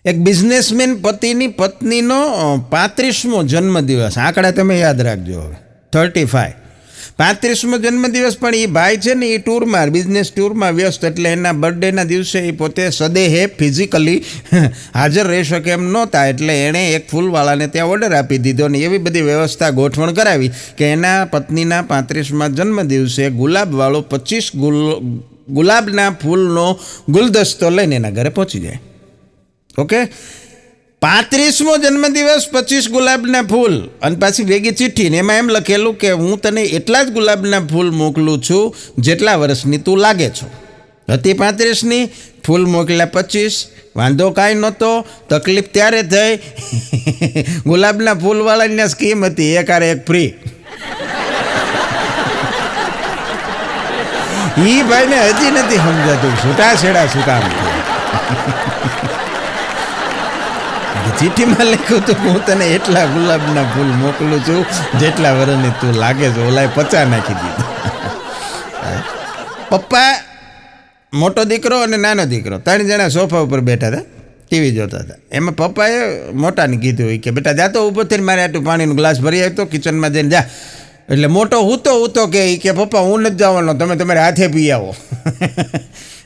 એક બિઝનેસમેન પતિની પત્નીનો 35મો જન્મદિવસ, આંકડા તમે યાદ રાખજો. હવે 35 35મો જન્મદિવસ. પણ એ ભાઈ છે ને એ ટૂરમાં, બિઝનેસ ટૂરમાં વ્યસ્ત, એટલે એના બર્થડેના દિવસે એ પોતે સદેહે ફિઝિકલી હાજર રહી શકે એમ નહોતા. એટલે એણે એક ફૂલવાળાને ત્યાં ઓર્ડર આપી દીધો ને એવી બધી વ્યવસ્થા ગોઠવણ કરાવી કે એના પત્નીના 35મા જન્મદિવસે ગુલાબવાળો 25 ગુલાબના ફૂલનો ગુલદસ્તો લઈને એના ઘરે પહોંચી જાય. ઓકે, 35મો જન્મદિવસ, 25 ગુલાબના ફૂલ અને પાછી ભેગી ચિઠ્ઠી ને એમાં એમ લખેલું કે હું તને એટલા જ ગુલાબના ફૂલ મોકલું છું જેટલા વર્ષની તું લાગે છો. હતી 35ની, ફૂલ મોકલ્યા 25, વાંધો કાંઈ નહોતો. તકલીફ ત્યારે થઈ ગુલાબના ફૂલવાળાની સ્કીમ હતી, એક આરે એક ફ્રી. એ ભાઈને હજી નથી સમજાતું છૂટાછેડા શું કામ. ચિઠ્ઠીમાં લખ્યું હતું હું તને એટલા ગુલાબના ફૂલ મોકલું છું જેટલા વર્ષની તું લાગે છે. ઓલાએ 50 નાખી દીધું. પપ્પા, મોટો દીકરો અને નાનો દીકરો 3 જણા સોફા ઉપર બેઠા હતા, ટીવી જોતા હતા. એમાં પપ્પાએ મોટાને કીધું કે બેટા જાતો ઊભો થઈને મારે આટલું પાણીનો ગ્લાસ ભરી આવતો, કિચનમાં જઈને જા. એટલે મોટો હૂતો કે પપ્પા હું નથી જવાનો, તમે તમારે હાથે પી આવો.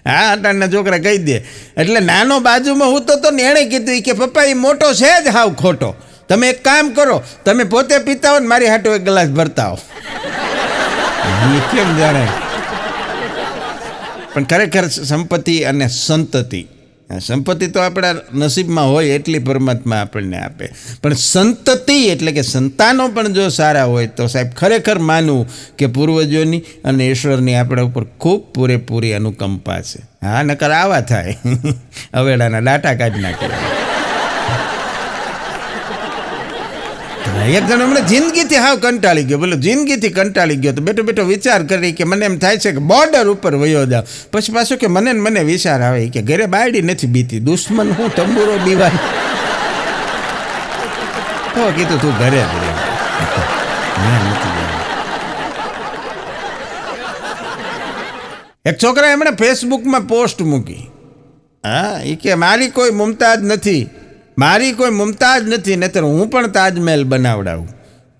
હા, અટાણના છોકરા કહી દે. એટલે નાનો બાજુમાં હૂતો તો ને એણે કીધું કે પપ્પા એ મોટો છે જ હાવ ખોટો, તમે એક કામ કરો, તમે પોતે પીતા હો ને મારી હાટો એક ગ્લાસ ભરતા હો. એ કેમ જાણે. પણ ખરેખર સંપત્તિ અને સંતતિ, સંપત્તિ તો આપણા નસીબમાં હોય એટલી પરમાત્મા આપણને આપે, પણ સંતતિ એટલે કે સંતાનો પણ જો સારા હોય તો સાહેબ ખરેખર માનવું કે પૂર્વજોની અને ઈશ્વરની આપણા ઉપર ખૂબ પૂરેપૂરી અનુકંપા છે. હા, નકર આવા થાય અવેડાના ડાટા કાઢી નાખે. એક જણ હમણાં જિંદગીથી હાવ કંટાળી ગયો. બોલો, જિંદગીથી કંટાળી ગયો તો બેઠો બેઠો વિચાર કરી કે મને એમ થાય છે કે બોર્ડર ઉપર વયો જાવ. પછી પાછું કે મને વિચાર આવે કે ઘરે બાયડી નથી બીતી, દુશ્મન હું તંબુરો દીવાય. તો કીધું તું ઘરે જ રહે. એક છોકરા એમણે ફેસબુકમાં પોસ્ટ મૂકી, હા, એ કે મારી કોઈ મુમતાજ નથી, મારી કોઈ મુમતાજ નથી, નહીતર હું પણ તાજમહેલ બનાવડાવું.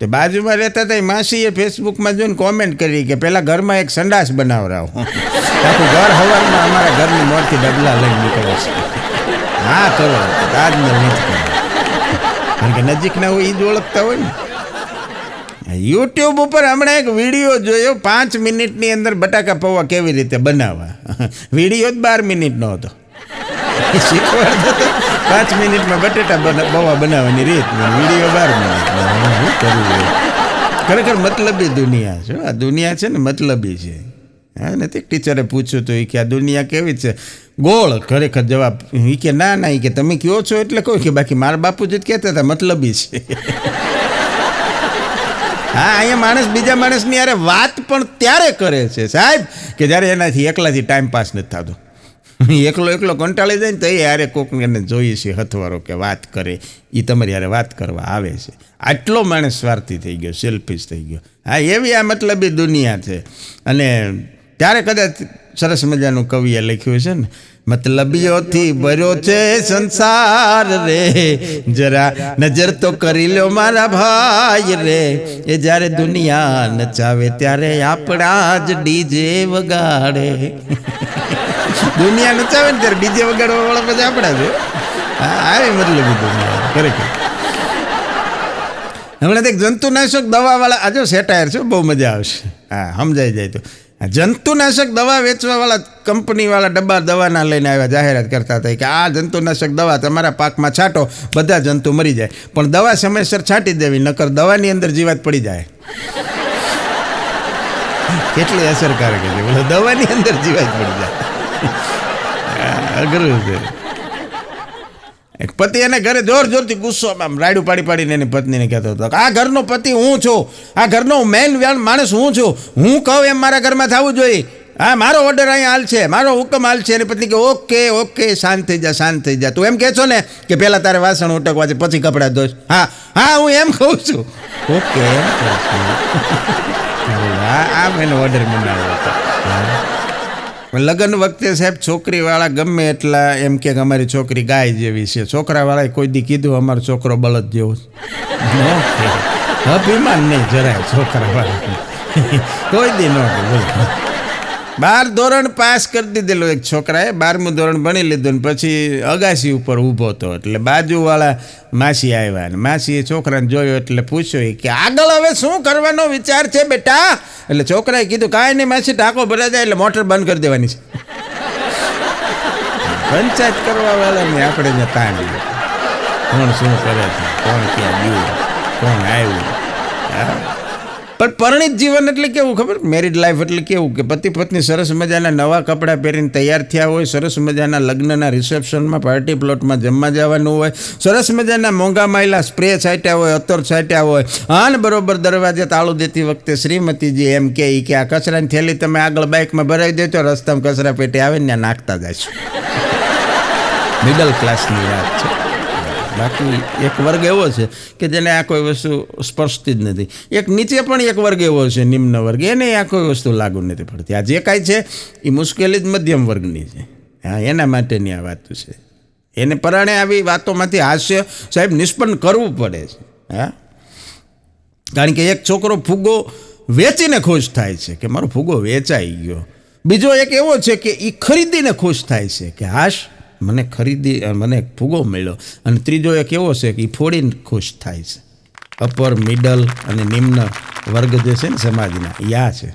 તે બાજુમાં રહેતા હતા એ માસીએ ફેસબુકમાં જોઈને કોમેન્ટ કરી કે પહેલાં ઘરમાં એક સંડાસ બનાવડાવું. આખું ઘર હવારમાં અમારા ઘરની મોરથી ડબલા લઈને નીકળે છે. હા કરો, તાજમહેલ નથી કરો, કારણ કે નજીકના હોય એ જ ઓળખતા હોય ને. યુટ્યુબ ઉપર હમણાં એક વિડીયો જોયો, 5 મિનિટની અંદર બટાકા પૌવા કેવી રીતે બનાવવા. વિડીયો જ 12 મિનિટનો હતો. શીખવાડતો હતો 5 મિનિટમાં બટેટા પૌવા બનાવવાની રીત, વિડીયો 12 મિનિટ. શું કરવું? ખરેખર મતલબી દુનિયા છે. આ દુનિયા છે ને મતલબી છે. હા, નથી ટીચરે પૂછ્યું તો એ કે આ દુનિયા કેવી છે? ગોળ. ખરેખર જવાબ એ કે ના એ કે તમે કહો છો એટલે કહું કે બાકી મારા બાપુજી જ કહેતા હતા મતલબી છે. હા, અહીંયા માણસ બીજા માણસની યારે વાત પણ ત્યારે કરે છે સાહેબ કે જ્યારે એનાથી એકલાથી ટાઈમ પાસ નથી થતો. એકલો કંટાળી જાય ને તો એ યારે કોકને જોઈએ છે હથવારો કે વાત કરે, એ તમારી યારે વાત કરવા આવે છે. આટલો માણસ સ્વાર્થી થઈ ગયો, સેલ્ફિશ થઈ ગયો. હા, એવી આ મતલબી દુનિયા છે. અને ત્યારે કદાચ સરસ મજાનું કવિએ લખ્યું છે ને, મતલબીઓથી ભર્યો છે સંસાર રે, જરા નજર તો કરી લો મારા ભાઈ રે, એ જ્યારે દુનિયા નચાવે ત્યારે આપણા જ ડીજે વગાડે. દુનિયા નચાવે ને ત્યારે ડીજે વગાડવા વાળા પછી આપણા છે. હા, આવી મતલબી દુનિયા ખરેખર. હમણાં એક જંતુનાશક દવાવાળા, આ જો સેટાયર છે, બહુ મજા આવશે. હા, સમજાઈ જાય તો. જંતુનાશક દવા વેચવાવાળા કંપનીવાળા ડબ્બા દવાના લઈને આવ્યા, જાહેરાત કરતા હતા કે આ જંતુનાશક દવા તમારા પાકમાં છાંટો, બધા જંતુ મરી જાય. પણ દવા સમયસર છાંટી દેવી, નકર દવાની અંદર જીવાત પડી જાય. કેટલી અસરકારક છે બોલો, દવાની અંદર જીવાત પડી જાય. અઘરું છે. એક પતિ એને ઘરે જોરથી ગુસ્સોમાં રાયડું પાડીને એની પત્નીને કહેતો હતો કે આ ઘરનો પતિ હું છું, આ ઘરનો મેઇન માણસ હું છું, હું કહું એમ મારા ઘરમાં થવું જોઈએ. હા, મારો ઓર્ડર અહીંયા હાલ છે, મારો હુકમ હાલ છે. એની પત્ની કે ઓકે શાંત થઈ જા. તું એમ કહે છો ને કે પહેલાં તારે વાસણ ઉટકવા છે પછી કપડાં ધોઈશ. હા હું એમ કહું છું. ઓકે એમ કહું છું. હા, એનો ઓર્ડર બનાવ્યો હતો. લગ્ન વખતે સાહેબ છોકરીવાળા ગમે એટલા એમ કે અમારી છોકરી ગાય જેવી છે, છોકરાવાળાએ કોઈ દી કીધું અમારો છોકરો બળદ જેવો છે? અભિમાન નહીં જરાય છોકરાવાળા, કોઈ દી ન બોલ. 12 ધોરણ પાસ કરી દીધેલું એક છોકરાએ, 12મું ધોરણ ભણી લીધું ને પછી અગાસી ઉપર ઊભો હતો એટલે બાજુવાળા માસી આવ્યા ને માસીએ છોકરાને જોયો એટલે પૂછ્યો કે આગળ હવે શું કરવાનો વિચાર છે બેટા? એટલે છોકરાએ કીધું કાંઈ નહીં માસી, ટાંકો ભરાઈ જાય એટલે મોટર બંધ કરી દેવાની છે. પંચાયત કરવા વાળાને આપણે ને તાણ કોણ શું કરે છે, કોણ ક્યાં ગયું, કોણ આવ્યું. પણ પરિણીત જીવન એટલે કેવું ખબર? મેરિડ લાઈફ એટલે કેવું કે પતિ પત્ની સરસ મજાના નવા કપડાં પહેરીને તૈયાર થયા હોય, સરસ મજાના લગ્નના રિસેપ્શનમાં પાર્ટી પ્લોટમાં જમવા જવાનું હોય, સરસ મજાના મોંઘા માયલા સ્પ્રે છાંટ્યા હોય, અત્તર છાંટ્યા હોય, અને બરોબર દરવાજે તાળું દેતી વખતે શ્રીમતીજી એમ કે આ કચરાની થેલી તમે આગળ બાઇકમાં ભરાવી દેજો, રસ્તામાં કચરા પેટી આવે ને ત્યાં નાખતા જશો. મિડલ ક્લાસની વાત છે. બાકી એક વર્ગ એવો છે કે જેને આ કોઈ વસ્તુ સ્પર્શતી જ નથી. એક નીચે પણ એક વર્ગ એવો છે, નિમ્ન વર્ગ, એને આ કોઈ વસ્તુ લાગુ નથી પડતી. આ જે કાંઈ છે એ મુશ્કેલી જ મધ્યમ વર્ગની છે. હા, એના માટેની આ વાતો છે. એને પરાણે આવી વાતોમાંથી હાસ્ય સાહેબ નિષ્પન્ન કરવું પડે છે. હા, કારણ કે એક છોકરો ફુગ્ગો વેચીને ખુશ થાય છે કે મારો ફુગ્ગો વેચાઈ ગયો. બીજો એક એવો છે કે એ ખરીદીને ખુશ થાય છે કે હાશ મને ફુગ્ગો મળ્યો. અને ત્રીજો એક એવો છે કે એ ફોડીને ખુશ થાય છે. અપર મિડલ અને નિમ્ન વર્ગ જે છે ને સમાજના, યા છે.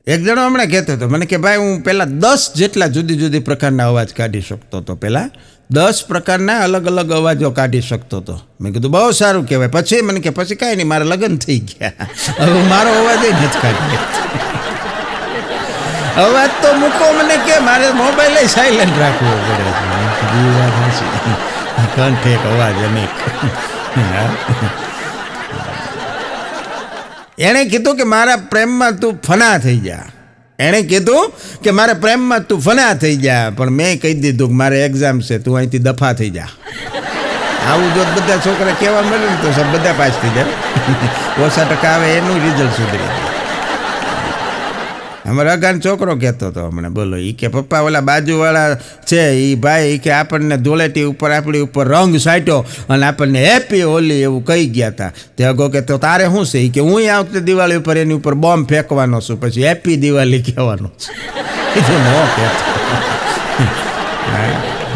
એક જણો હમણાં કહેતો હતો મને કે ભાઈ હું પહેલાં 10 જેટલા જુદી જુદી પ્રકારના અવાજ કાઢી શકતો હતો. પહેલાં 10 પ્રકારના અલગ અલગ અવાજો કાઢી શકતો હતો. મેં કીધું બહુ સારું કહેવાય. પછી મને કે પછી કાંઈ નહીં, મારા લગ્ન થઈ ગયા, હવે મારો અવાજ નથી કાઢી. અવાજ તો મૂકો, મને કે મારે મોબાઈલ સાયલેન્ટ રાખવો પડે છે. કંઠ એક અવાજ અનેક. એણે કીધું કે મારા પ્રેમમાં તું ફના થઈ જા. એણે કીધું કે મારા પ્રેમમાં તું ફના થઈ જા, પણ મેં કહી દીધું કે મારે એક્ઝામ છે, તું અહીંથી દફા થઈ જા. આવું જો બધા છોકરા કહેવા મળે ને તો બધા પાસ થઈ જાય. ઓછા ટકા આવે એનું રિઝલ્ટ સુધરી જાય. અમારા અગાન છોકરો કહેતો હતો હમણાં, બોલો, એ કે પપ્પા ઓલા બાજુવાળા છે એ ભાઈ કે આપણને ધૂળેટી ઉપર આપણી ઉપર રંગ સાટ્યો અને આપણને હેપી હોલી એવું કહી ગયા હતા. તે અગો કે તો તારે શું છે? એ કે હું આ વખતે દિવાળી ઉપર એની ઉપર બોમ્બ ફેંકવાનો છું, પછી હેપી દિવાળી કહેવાનું છે. ન કહેતો,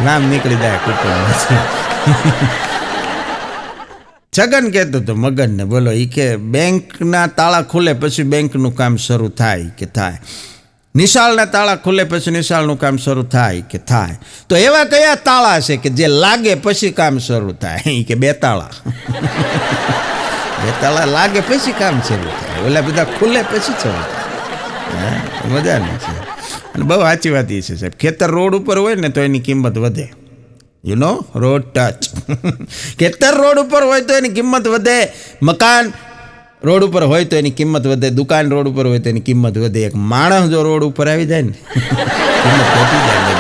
નામ નીકળી જાય કુટુંબ. છગન કહેતો હતો મગનને, બોલો, એ કે બેંકના તાળા ખુલે પછી બેંકનું કામ શરૂ થાય કે થાય, નિશાળના તાળા ખુલે પછી નિશાળનું કામ શરૂ થાય કે થાય, તો એવા કયા તાળા છે કે જે લાગે પછી કામ શરૂ થાય? એ કે 2 તાળા. 2 તાળા લાગે પછી કામ શરૂ થાય, ઓલા બધા ખુલે પછી શરૂ થાય. મજાની છે. અને બહુ સાચી વાત એ છે સાહેબ, ખેતર રોડ ઉપર હોય ને તો એની કિંમત વધે. Road touch. ખેતર રોડ ઉપર હોય તો એની કિંમત વધે, મકાન રોડ ઉપર હોય તો એની કિંમત વધે, દુકાન રોડ ઉપર હોય તો એની કિંમત વધે. એક માણસ જો રોડ ઉપર આવી જાય ને કિંમત ઘટી જાય.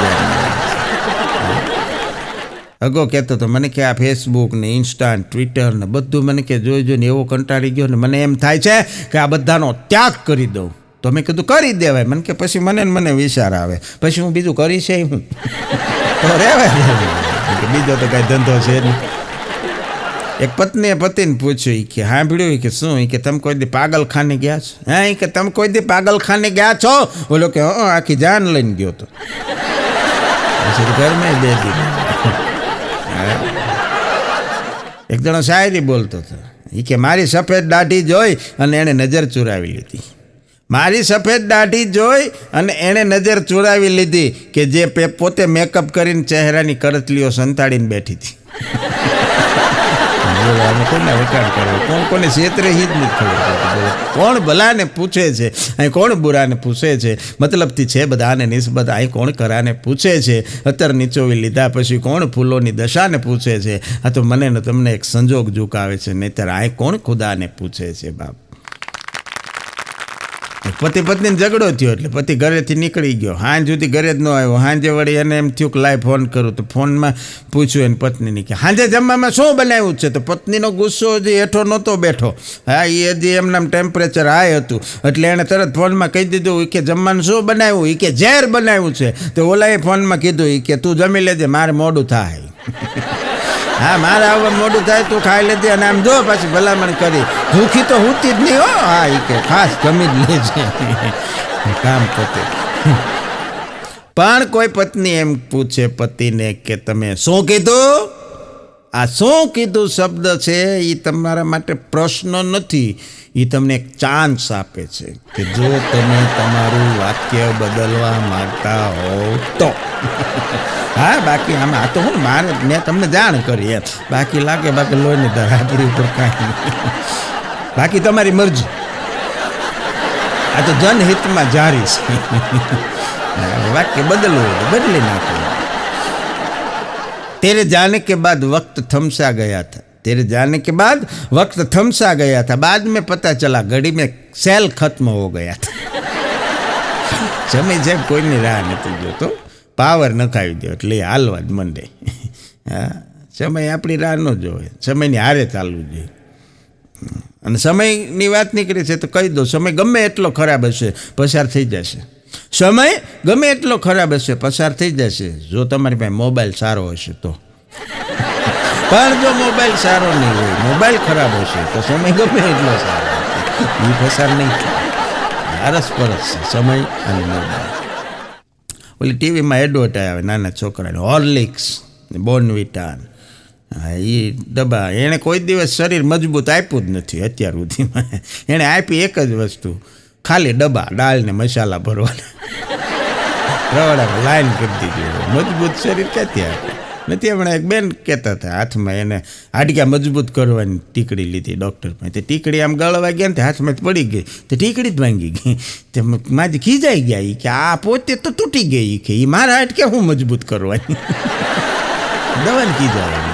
અગો કહેતો તો મને કે આ ફેસબુક ને ઇન્સ્ટા ને ટ્વિટર ને બધું મને કે જોઈ જોઈને એવો કંટાળી ગયો ને મને એમ થાય છે કે આ બધાનો ત્યાગ કરી દઉં. તો મેં કીધું કરી દેવાય. મને કે પછી મને વિચાર આવે, પછી હું બીજું કરી છે હું તો રહેવાય, બીજો તો કાંઈ ધંધો છે નહીં. એક પત્નીએ પતિને પૂછ્યું કે સાંભળ્યું કે શું? કે તમે કોઈ દી પાગલખાને ગયા છો? હા, કે તમે કોઈ દી પાગલખાને ગયા છો? બોલો કે આખી જાન લઈને ગયો તો. પછી ઘરમાં દે દીધું. એક જણો શાયરી બોલતો હતો. એ કે મારી સફેદ દાઢી જોઈ અને એણે નજર ચુરાવી લીધી. મારી સફેદ દાઢી જોઈ અને એણે નજર ચુરાવી લીધી કે જે પોતે મેકઅપ કરીને ચહેરાની કરતલીઓ સંતાડીને બેઠી હતી. કોને વખાણ કરવા, કોણ કોને છેતરે જ નથી ખબર. કોણ ભલાને પૂછે છે, અહીં કોણ બુરાને પૂછે છે, મતલબથી છે બધાને નિસ્બત, અહીં કોણ કરાને પૂછે છે, અત્તર નીચોવી લીધા પછી કોણ ફૂલોની દશાને પૂછે છે. આ તો મને ને તમને એક સંજોગ ઝુકાવે છે, નહીંતર અહીં કોણ ખુદાને પૂછે છે બાપ. પતિ પત્નીને ઝઘડો થયો એટલે પતિ ઘરેથી નીકળી ગયો, સાંજ સુધી ઘરે જ ન આવ્યો. સાંજે વળી એને એમ થયું કે લાય ફોન કરું, તો ફોનમાં પૂછ્યું એને પત્નીને કે સાંજે જમવામાં શું બનાવ્યું છે? તો પત્નીનો ગુસ્સો હજી હેઠો નહોતો બેઠો. હા, એ હજી એમના ટેમ્પરેચર હાઈ હતું એટલે એણે તરત ફોનમાં કહી દીધું કે જમવાનું શું બનાવ્યું? એ કે ઝેર બનાવ્યું છે. તો ઓલાએ ફોનમાં કીધું એ કે તું જમી લેજે, મારે મોડું થાય. હા, મારે આવવા મોડું થાય, તું ખાઈ લેજે. અને આમ જો પાછી ભલામણ કરી, ભૂખી તો હોતી જ નહીં હો. હા, એ કે ખાસ જમી જ લેજે, કામ પતે. પણ કોઈ પત્ની એમ પૂછે પતિને કે તમે શું કીધું? આ શું કીધું શબ્દ છે એ તમારા માટે પ્રશ્ન નથી, એ તમને એક ચાન્સ આપે છે કે જો તમે તમારું વાક્ય બદલવા માંગતા હો તો. હા, બાકી આમાં આ તો હું મેં તમને જાણ કરી એમ, બાકી લાગે બાકી લોહીની ધાર આપણી ઉપર કાંઈ નહીં. બાકી તમારી મરજી, આ તો જનહિતમાં જારી છે. વાક્ય બદલવું હોય બદલી નાખો. तेरे जाने के बाद वक्त थमसा गया था, तेरे जाने के बाद वक्त थमसा गया था, बाद में पता चला घड़ी में सेल खत्म हो गया था. સમય જેમ કોઈની રાહ નથી જોતો, પાવર નખાવી દો એટલે હાલવા જ મંડે. હા, સમય આપણી રાહ ન જોવે, સમયની હારે ચાલવું જોઈએ. અને સમયની વાત નીકળી છે તો કહી દો, સમય ગમે એટલો ખરાબ હશે પસાર થઈ જશે. સમય ગમે એટલો ખરાબ હશે પસાર થઈ જશે જો તમારી પાસે મોબાઈલ સારો હશે તો. પણ જો મોબાઈલ સારો નહીં હોય, મોબાઈલ ખરાબ હશે તો સમય ગમે એટલો સારો એ પસાર નહીં થાય. અરસપરસ છે સમય અને મોબાઈલ. ઓલી ટીવીમાં એડવર્ટાઈઝ આવે નાના છોકરાને, હોર્લિક્સ, બોર્નવિટા, હા એ ડબ્બા. એણે કોઈ દિવસ શરીર મજબૂત આપ્યું જ નથી અત્યાર સુધીમાં. એણે આપી એક જ વસ્તુ, ખાલી ડબ્બા, દાળ ને મસાલા ભરવાના. રવાડામાં લાઈન કરી દીધી. મજબૂત શરીર ક્યાંથી આપે નથી. હમણાં એક બેન કહેતા હતા હાથમાં એને હાડક્યા મજબૂત કરવાની ટીકડી લીધી ડૉક્ટર પાસે. તે ટીકડી આમ ગળવા ગયા ને તે હાથમાં પડી ગઈ, તે ટીકડી જ ભાંગી ગઈ. તે માજી ખીજાઈ ગયા એ કે આ પોતે તો તૂટી ગઈ, કે એ મારા હાડક્યા હું મજબૂત કરવાની. દવાને ખીજાય.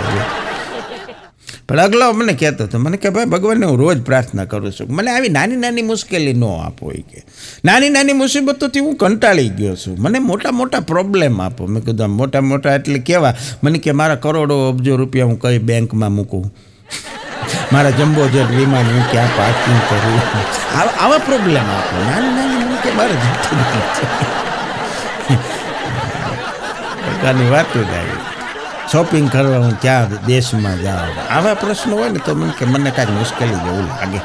પણ અગલો મને કહેતો હતો, મને કે ભાઈ ભગવાનને હું રોજ પ્રાર્થના કરું છું, મને આવી નાની નાની મુશ્કેલી ન આપો. કે નાની નાની મુસીબતોથી હું કંટાળી ગયો છું, મને મોટા મોટા પ્રોબ્લેમ આપો. મેં કીધું મોટા મોટા એટલે કેવા? મને કે મારા કરોડો અબજો રૂપિયા હું કઈ બેંકમાં મૂકું, મારા જમ્બો જેટ વિમાન હું ક્યાં પાર્કિંગ કરું, આવા પ્રોબ્લેમ આપો. નાની નાની મને કે મારે પ્રકારની વાતો જ આવી. શોપિંગ કરવા હું ક્યાં દેશમાં જાઉં, આવા પ્રશ્નો હોય ને તો મને કાંઈક મુશ્કેલી જેવું લાગે.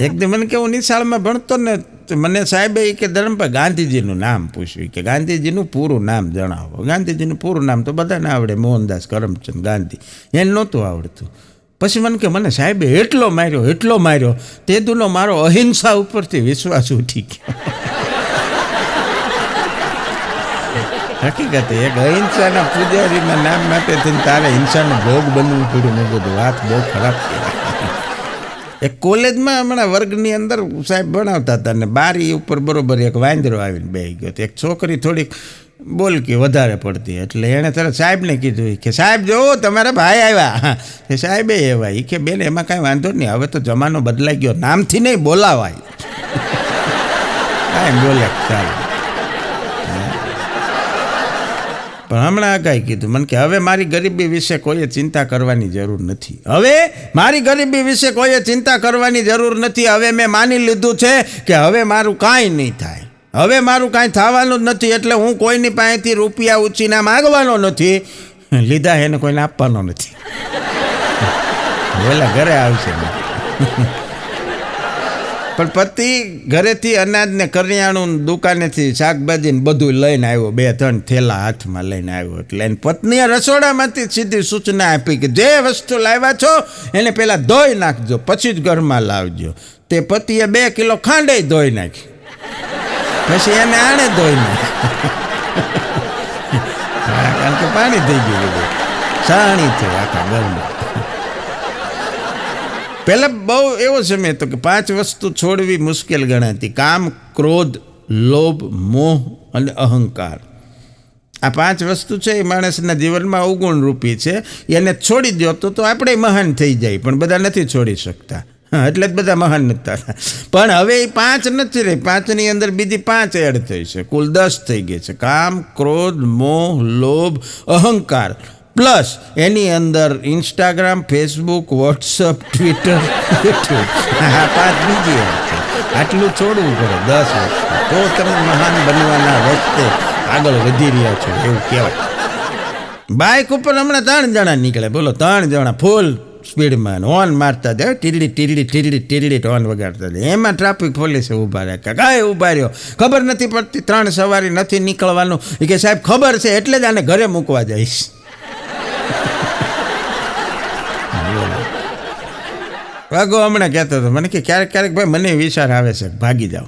એક દી મને કે હું નિશાળમાં ભણતો ને તો મને સાહેબે કે ધરમભાઈ ગાંધીજીનું નામ પૂછ્યું, કે ગાંધીજીનું પૂરું નામ જણાવો. ગાંધીજીનું પૂરું નામ તો બધાને આવડે, મોહનદાસ કરમચંદ ગાંધી, એને નહોતું આવડતું. પછી મને કે મને સાહેબે એટલો માર્યો તે દુનો મારો અહિંસા ઉપરથી વિશ્વાસ ઉઠી ગયો. હકીકત એક અહિંસાના પૂજારીના નામ માટે થઈને તારે હિંસાનો ભોગ બનવું પડ્યું. મેં બધું વાત બહુ ખરાબ કહેવાય. એક કોલેજમાં હમણાં વર્ગની અંદર સાહેબ ભણાવતા હતા ને બારી ઉપર બરોબર એક વાંદરો આવીને બેસી ગયો. એક છોકરી થોડીક બોલકી વધારે પડતી એટલે એણે તરત સાહેબને કીધું કે સાહેબ જો તમારા ભાઈ આવ્યા. એ સાહેબે એવા એ કે બેન એમાં કાંઈ વાંધો નહીં, હવે તો જમાનો બદલાઈ ગયો, નામથી નહીં બોલાવાય. કાંઈ બોલે ચાલો. પણ હમણાં કાંઈ કીધું મને કે હવે મારી ગરીબી વિશે કોઈએ ચિંતા કરવાની જરૂર નથી. હવે મારી ગરીબી વિશે કોઈએ ચિંતા કરવાની જરૂર નથી. હવે મેં માની લીધું છે કે હવે મારું કાંઈ નહીં થાય, હવે મારું કાંઈ થવાનું જ નથી. એટલે હું કોઈની પાસેથી રૂપિયા ઉછીના માગવાનો નથી, લીધા એને કોઈને આપવાનો નથી. ઓલા ઘરે આવશે. પણ પતિ ઘરેથી અનાજને કરિયાણું દુકાનેથી શાકભાજીને બધું લઈને આવ્યો, 2-3 થેલા હાથમાં લઈને આવ્યો. એટલે એની પત્નીએ રસોડામાંથી સીધી સૂચના આપી કે જે વસ્તુ લાવ્યા છો એને પહેલાં ધોઈ નાખજો, પછી જ ઘરમાં લાવજો. તે પતિએ 2 કિલો ખાંડે ધોઈ નાખી, પછી એને આણે ધોઈ નાખી. કારણ કે પાણી થઈ ગયું બધું, સાણી થઈ આખા ઘરમાં. પહેલાં બહુ એવો સમય હતો કે 5 વસ્તુ છોડવી મુશ્કેલ ગણાતી: કામ, ક્રોધ, લોભ, મોહ અને અહંકાર. આ 5 વસ્તુ છે એ માણસના જીવનમાં અવગુણ રૂપી છે. એને છોડી દો તો આપણે મહાન થઈ જાય, પણ બધા નથી છોડી શકતા. હા, એટલે જ બધા મહાન નતા થતા. પણ હવે એ 5 નથી રહી, 5ની અંદર બીજી 5 એડ થઈ છે, કુલ 10 થઈ ગઈ છે. કામ, ક્રોધ, મોહ, લોભ, અહંકાર પ્લસ એની અંદર Instagram, Facebook, WhatsApp, Twitter, YouTube, આ 5 બીજી એડ છે. આટલું છોડવું પડે 10 વર્ષ, તો તમે મહાન બનવાના રસ્તે આગળ વધી રહ્યા છો એવું કહેવાય. બાઇક ઉપર હમણાં 3 જણા નીકળે, બોલો 3 જણા ફૂલ સ્પીડમાં હોર્ન મારતા જાય, ટીરડી ટીરડી ટીરડી ટીરડી હોર્ન વગાડતા જાય. એમાં ટ્રાફિક પોલીસે ઊભા રાખ્યા, કાંઈ ઊભા રહ્યો, ખબર નથી પડતી, 3 સવારી નથી નીકળવાનું. એ કે સાહેબ ખબર છે એટલે જ આને ઘરે મૂકવા જઈશ. વાગો હમણાં કહેતો હતો મને કે ક્યારેક ક્યારેક ભાઈ મને વિચાર આવે છે ભાગી જાઓ.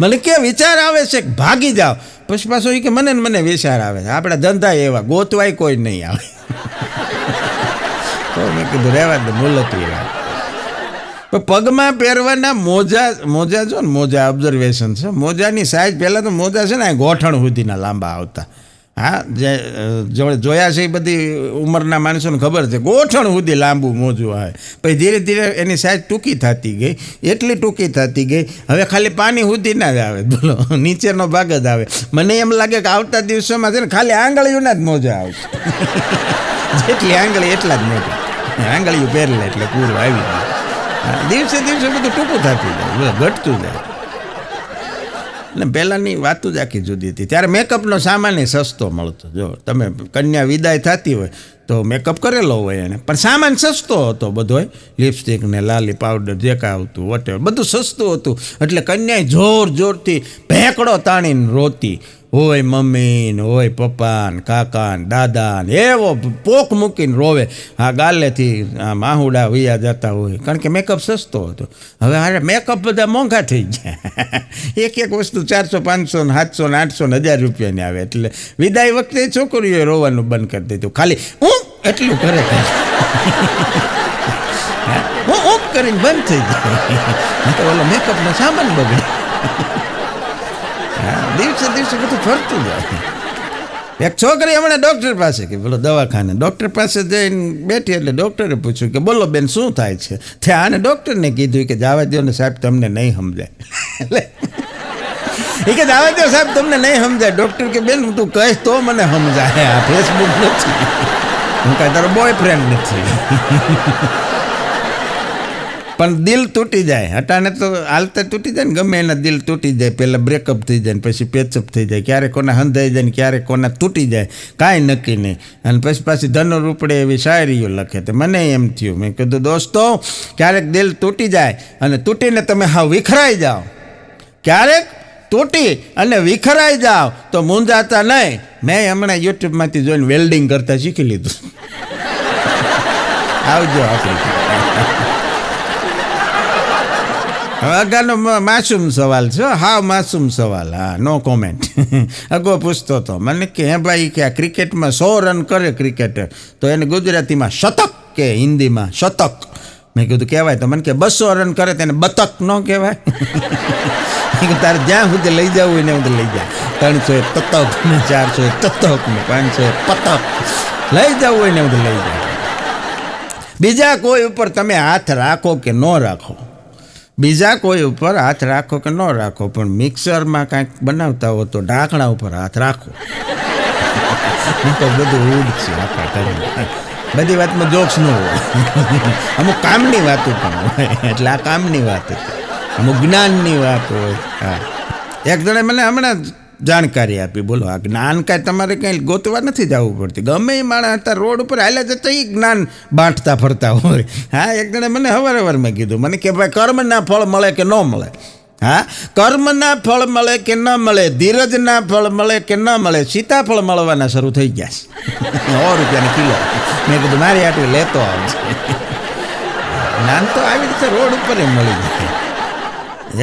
મને કે વિચાર આવે છે ભાગી જાઓ, પછી પાછો એ કે મને વિચાર આવે છે, આપણા ધંધા એવા ગોતવાય કોઈ નહીં આવે. તો મેં કીધું રહેવા દે, મુલતવી વાત. પગમાં પહેરવાના મોજા જો ને, મોજા ઓબ્ઝર્વેશન છે, મોજાની સાઈઝ પહેલાં તો મોજા છે ને ગોઠણ સુધીના લાંબા આવતા. હા, જે જોયા છે એ બધી ઉંમરના માણસોને ખબર છે, ગોઠણ સુધી લાંબુ મોજું આવે. પછી ધીરે ધીરે એની સાઈઝ ટૂંકી થતી ગઈ, એટલી ટૂંકી થતી ગઈ, હવે ખાલી પાણી સુધી ના જ આવે, બોલો નીચેનો ભાગ જ આવે. મને એમ લાગે કે આવતા દિવસોમાં છે ને ખાલી આંગળીઓના જ મોજા આવશે. જેટલી આંગળી એટલા જ મોજા, આંગળીઓ પહેરેલા એટલે પૂરું આવી જાય. દિવસે દિવસે બધું ટૂંકું થતું જાય, ઘટતું જાય. ને પહેલાંની વાતો જ આખી જુદી હતી. ત્યારે મેકઅપનો સામાન સસ્તો મળતો. જો તમે કન્યા વિદાય થતી હોય તો મેકઅપ કરેલો હોય એને, પણ સામાન સસ્તો હતો બધો, લિપસ્ટિક ને લાલી પાવડર જે કાંઈ આવતું વોટેવર બધું સસ્તું હતું. એટલે કન્યાએ જોરથી ભેંકડો તાણીને રોતી હોય, મમ્મી ને હોય, પપ્પા ને કાકા ને દાદા ને, એવો પોક મૂકીને રોવે. આ ગાલેથી આમ આહુડા વૈયા જતા હોય, કારણ કે મેકઅપ સસ્તો હતો. હવે હારે મેકઅપ બધા મોંઘા થઈ ગયા. એક વસ્તુ 400, 500, 700, 800, 1000 રૂપિયાની આવે. એટલે વિદાય વખતે છોકરીઓએ રોવાનું બંધ કરી દીધું, ખાલી એટલું કરે, હું કરીને બંધ થઈ જાય. તો ઓલો મેકઅપનો સામાન બગડે. દિવસે દિવસે બધું ફરતું જાય. એક છોકરી હમણાં ડૉક્ટર પાસે કે બોલો દવાખાને, ડૉક્ટર પાસે જઈને બેઠી એટલે ડૉક્ટરે પૂછ્યું કે બોલો બેન શું થાય છે. ત્યાં આને ડૉક્ટરને કીધું કે જવા દો ને સાહેબ તમને નહીં સમજાય. એટલે એ કે જવા દો સાહેબ તમને નહીં સમજાય. ડૉક્ટર કે બેન તું કહીશ તો મને સમજાય, આ ફેસબુક નથી, હું કાંઈ તારો બોયફ્રેન્ડ નથી. પણ દિલ તૂટી જાય, હટાને તો હાલતા તૂટી જાય ને, ગમે એના દિલ તૂટી જાય. પહેલાં બ્રેકઅપ થઈ જાય ને પછી પેચઅપ થઈ જાય, ક્યારેક કોના હંધાઈ જાય ને ક્યારેક કોના તૂટી જાય, કાંઈ નક્કી નહીં. અને પછી પાછી ધનો રૂપડે એવી શાયરીઓ લખે. તો મને એમ થયું, મેં કીધું દોસ્તો ક્યારેક દિલ તૂટી જાય અને તૂટીને તમે હાવ વિખરાઈ જાઓ, ક્યારેક તૂટી અને વિખરાઈ જાઓ તો મૂંઝાતા નહીં. મેં હમણાં યુટ્યુબમાંથી જોઈને વેલ્ડિંગ કરતાં શીખી લીધું. આવજો આપણે. અગાનો માસૂમ સવાલ છે, હા માસૂમ સવાલ, હા નો કોમેન્ટ. અગો પૂછતો હતો મને કે હે ભાઈ કે આ ક્રિકેટમાં 100 રન કરે ક્રિકેટર તો એને ગુજરાતીમાં શતક કે હિન્દીમાં શતક. મેં કીધું કહેવાય તો મને કે 200 રન કરે તેને બતક ન કહેવાય. તારે જ્યાં સુધી લઈ જવું હોય ને સુધી લઈ જાય. 300 તતક ને 400 તતક ને 500 પતક લઈ જવું હોય ને સુધી લઈ જાય. બીજા કોઈ ઉપર તમે હાથ રાખો કે ન રાખો, બીજા કોઈ ઉપર હાથ રાખો કે ન રાખો, પણ મિક્સરમાં કાંઈક બનાવતા હો તો ઢાંકણા ઉપર હાથ રાખો. તો બધું રૂડ છે આખા ઘરમાં. બધી વાતમાં જોક્સ ન હોય, અમુક કામની વાતો પણ હોય. એટલે આ કામની વાત હતી, અમુક જ્ઞાનની વાત હોય. હા, એક જણે મને હમણાં જાણકારી આપી, બોલો આ જ્ઞાન કાંઈ તમારે કંઈ ગોતવા નથી જવું પડતી, ગમે એ માણસ હતા રોડ ઉપર હાલ્યા જતા એ જ્ઞાન બાંટતા ફરતા હોય. હા, એક જણે મને હવારમાં કીધું, મને કે ભાઈ કર્મના ફળ મળે કે ન મળે. હા, કર્મના ફળ મળે કે ન મળે, ધીરજના ફળ મળે કે ન મળે, સીતાફળ મળવાના શરૂ થઈ ગયા છે. 100 રૂપિયાની કિલો. મેં કીધું મારી આટલું લેતો આવશે. જ્ઞાન તો આવી રીતે રોડ ઉપર મળી જાય.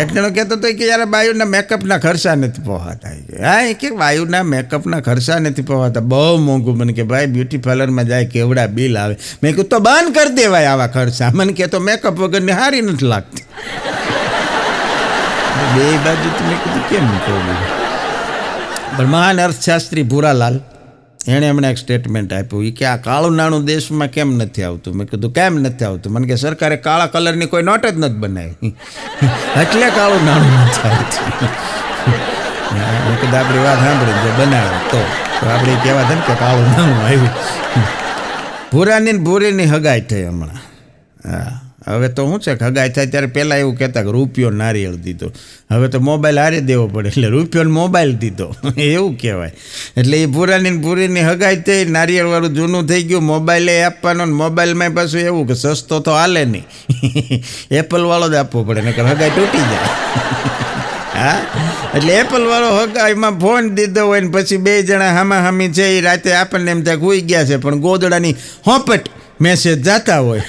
એક જણો કહેતો હતો કે યાર બાયુના મેકઅપના ખર્ચા નથી પહોંચતા. હા, એ કે વાયુના મેકઅપના ખર્ચા નથી પહોંચતા, બહુ મોંઘું. મને કે ભાઈ બ્યુટી પાર્લરમાં જાય કેવડા બિલ આવે. મેં કીધું તો બંધ કરી દેવાય આવા ખર્ચા. મને કે તો મેકઅપ વગરની સારી નથી લાગતી. બે બાજુ તો મેં કીધું કેમ કહું. પણ મહાન અર્થશાસ્ત્રી ભૂરાલાલ એણે હમણાં એક સ્ટેટમેન્ટ આપ્યું કે આ કાળું નાણું દેશમાં કેમ નથી આવતું. મેં કીધું કેમ નથી આવતું. મને કે સરકારે કાળા કલરની કોઈ નોટ જ નથી બનાવી એટલે કાળું નાણું નથી આવતું. મેં કીધું આપણી વાત સાંભળી જો બનાવે તો આપણે કહેવા થાય ને કે કાળું નાણું આવ્યું. ભૂરાની ભૂરીની હગાઈ થઈ હમણાં. હા હવે તો શું છે કે હગાઈ થાય ત્યારે પહેલાં એવું કહેતા કે રૂપિયો નારિયેળ દીધો, હવે તો મોબાઈલ હારી દેવો પડે એટલે રૂપિયો મોબાઈલ દીધો એવું કહેવાય. એટલે એ ભૂરીની હગાઈ થઈ, નારિયેળવાળું જૂનું થઈ ગયું, મોબાઈલે આપવાનો ને મોબાઈલમાં પાછું એવું કે સસ્તો તો હાલે નહીં એપલવાળો જ આપવો પડે નકર હગાઈ તૂટી જાય. હા એટલે એપલવાળો હગાઈમાં ફોન દીધો હોય ને પછી બે જણા હામાહામી છે એ રાતે આપણને એમ થાય હોઈ ગયા છે પણ ગોદડાની હોપટ મેસેજ જતા હોય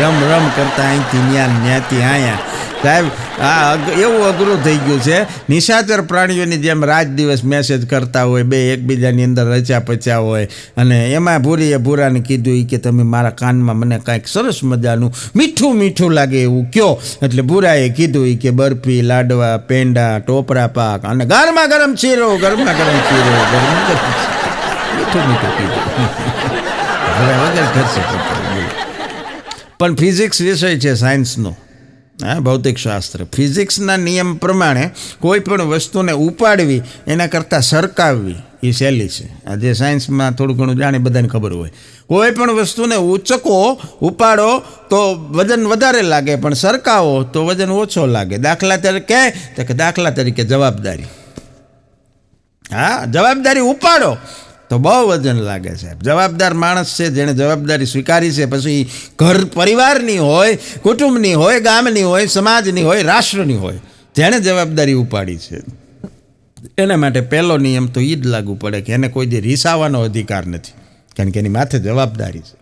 રમ રમ કરતા અહીંથી ન્યાથી અહીંયા. સાહેબ આ એવું અઘરું થઈ ગયું છે. નિશાચર પ્રાણીઓની જેમ રાત દિવસ મેસેજ કરતા હોય, બે એકબીજાની અંદર રચ્યા પચ્યા હોય. અને એમાં ભૂરીએ ભૂરાને કીધું કે તમે મારા કાનમાં મને કાંઈક સરસ મજાનું મીઠું મીઠું લાગે એવું કયો. એટલે ભૂરાએ કીધું કે બરફી, લાડવા, પેંડા, ટોપરા પાક અને ગરમા ગરમ શીરો, ગરમા ગરમ શીરો, ગરમા ગરમ મીઠું મીઠું કીધું વગર ખર્ચે. પણ ફિઝિક્સ વિષય છે સાયન્સનો, હા ભૌતિકશાસ્ત્ર. ફિઝિક્સના નિયમ પ્રમાણે કોઈ પણ વસ્તુને ઉપાડવી એના કરતાં સરકાવવી એ સહેલી છે. આજે સાયન્સમાં થોડું ઘણું જાણી બધાને ખબર હોય. કોઈ પણ વસ્તુને ઉચકો ઉપાડો તો વજન વધારે લાગે પણ સરકાવો તો વજન ઓછો લાગે. દાખલા તરીકે જવાબદારી. હા જવાબદારી ઉપાડો તો બહુ વજન લાગે સાહેબ. જવાબદાર માણસ છે જેણે જવાબદારી સ્વીકારી છે, પછી ઘર પરિવારની હોય, કુટુંબની હોય, ગામની હોય, સમાજની હોય, રાષ્ટ્રની હોય, જેણે જવાબદારી ઉપાડી છે એના માટે પહેલો નિયમ તો એ જ લાગુ પડે કે એને કોઈ દી રીસાવાનો અધિકાર નથી, કારણ કે એની માથે જવાબદારી છે.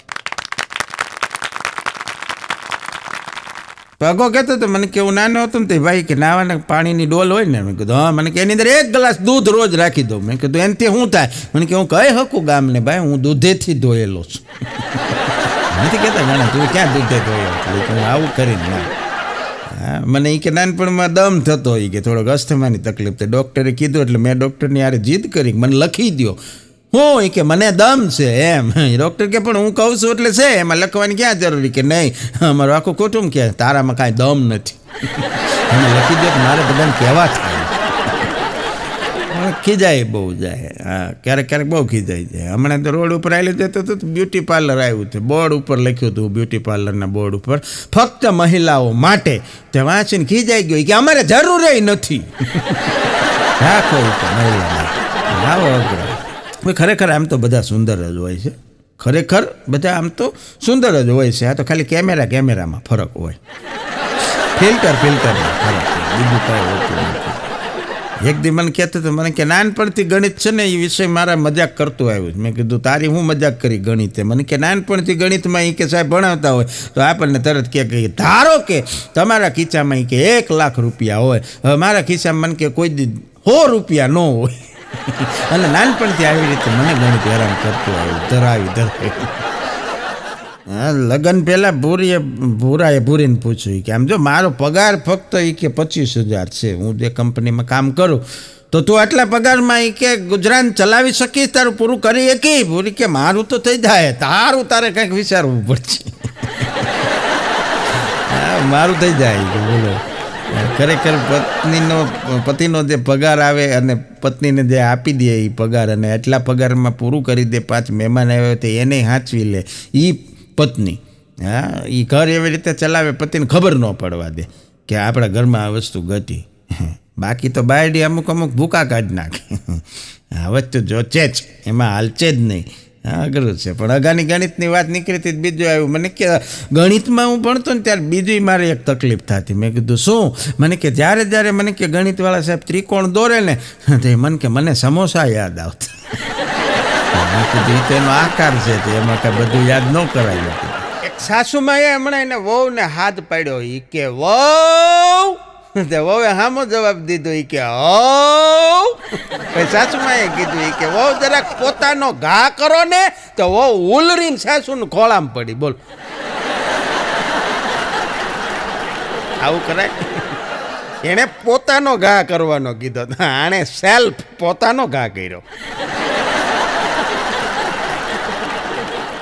પગો કહેતો તો મને કેવું નાનો હતો ને તે ભાઈ કે નાવાના પાણીની ડોલ હોય ને, મેં કીધું હા. મને કે એની અંદર 1 ગ્લાસ દૂધ રોજ રાખી દઉં. મેં કીધું એનાથી શું થાય? મને કે હું કહી શકું ગામને ભાઈ હું દૂધેથી ધોયેલો છું. નથી કહેતા ઘણા તું ક્યાં દૂધે ધોયેલો છું, આવું કરીને ના. હા મને એ કે નાનપણમાં દમ થતો હોય કે થોડોક અસ્થમાની તકલીફ. તો ડૉક્ટરે કીધું એટલે મેં ડૉક્ટરની યારે જીદ કરી મને લખી દો. હું કે મને દમ છે એમ. ડૉક્ટર કે પણ હું કહું છું એટલે છે, એમાં લખવાની ક્યાં જરૂરી? કે નહીં અમારું આખું કુટુંબ કે તારામાં કાંઈ દમ નથી. મને લખી દો મારે બધાને કહેવા થાય. ખીજાય બહુ જાય. હા ક્યારેક ક્યારેક બહુ ખીજાઈ જાય. હમણાં તો રોડ ઉપર આવેલું જતો તો બ્યુટી પાર્લર આવ્યું હતું, બોર્ડ ઉપર લખ્યું હતું બ્યુટી પાર્લરના બોર્ડ ઉપર ફક્ત મહિલાઓ માટે. તે વાંચીને ખીજાઈ ગયો કે અમારે જરૂર નથી. રાખો મહિલા આવો અઘરા. ખરેખર આમ તો બધા સુંદર જ હોય છે, ખરેખર બધા આમ તો સુંદર જ હોય છે. આ તો ખાલી કેમેરામાં ફરક હોય, ફિલ્ટરમાં ફરક હોય, બીજું કાંઈ હોતું નથી. એક દી મને કહેતો હતો મને કે નાનપણથી ગણિત છે ને એ વિષય મારા મજાક કરતું આવ્યું. મેં કીધું તારી હું મજાક કરી ગણિતે? મને કે નાનપણથી ગણિતમાં એ કે સાહેબ ભણાવતા હોય તો આપણને તરત કે ધારો કે તમારા ખીચામાં એ કે 1 લાખ રૂપિયા હોય, હવે મારા ખિસ્સામાં મને કે કોઈ દી 100 રૂપિયા ન હોય. અને નાનપણથી આવી રીતે મને ગણિત હેરાન કરતું આવ્યું ધરાવી. હા લગ્ન પહેલાં ભૂરાએ ભૂરીને પૂછ્યું કે આમ જો મારો પગાર ફક્ત એ કે 25,000 છે, હું જે કંપનીમાં કામ કરું તો તું આટલા પગારમાં એ કે ગુજરાન ચલાવી શકીશ, તારું પૂરું કરી શકી? ભૂરી કે મારું તો થઈ જાય, તારે કંઈક વિચારવું પડશે. હા મારું થઈ જાય કે બોલો. ખરેખર પતિનો જે પગાર આવે અને પત્નીને જે આપી દે એ પગાર અને એટલા પગારમાં પૂરું કરી દે, 5 મહેમાન આવ્યા તો એને સાચવી લે એ પત્ની. હા એ ઘર એવી રીતે ચલાવે, પતિને ખબર ન પડવા દે કે આપણા ઘરમાં આ વસ્તુ ઘટી. બાકી તો બાયડી અમુક ભૂકા કાઢી નાખે. આ વસ્તુ જોચે જ, એમાં હાલચે જ નહીં. હા અઘરું છે. પણ અગાની ગણિતની વાત નીકળી હતી બીજું આવ્યું. મને કે ગણિતમાં હું ભણતો ને ત્યારે બીજી મારે એક તકલીફ થતી. મેં કીધું શું? મને કે જ્યારે મને કે ગણિતવાળા સાહેબ ત્રિકોણ દોરે ને તો મને સમોસા યાદ આવતા. મેં કીધું તો એનો આકાર છે તો એમાં કાંઈ બધું યાદ ન કરાય. એક સાસુમાએ હમણાં એને વહુને હાથ પાડ્યો. એ કે વહુ વહુએ હામો જવાબ દીધો એ કે સાસુમાએ કીધું એ કે વહુ જરાક પોતાનો ઘા કરો ને તો વહુ ઉલરીને સાસુને ખોળામાં પડી. બોલ આવું કરાય? એણે પોતાનો ઘા કરવાનો કીધો, આણે સેલ્ફ પોતાનો ઘા કર્યો.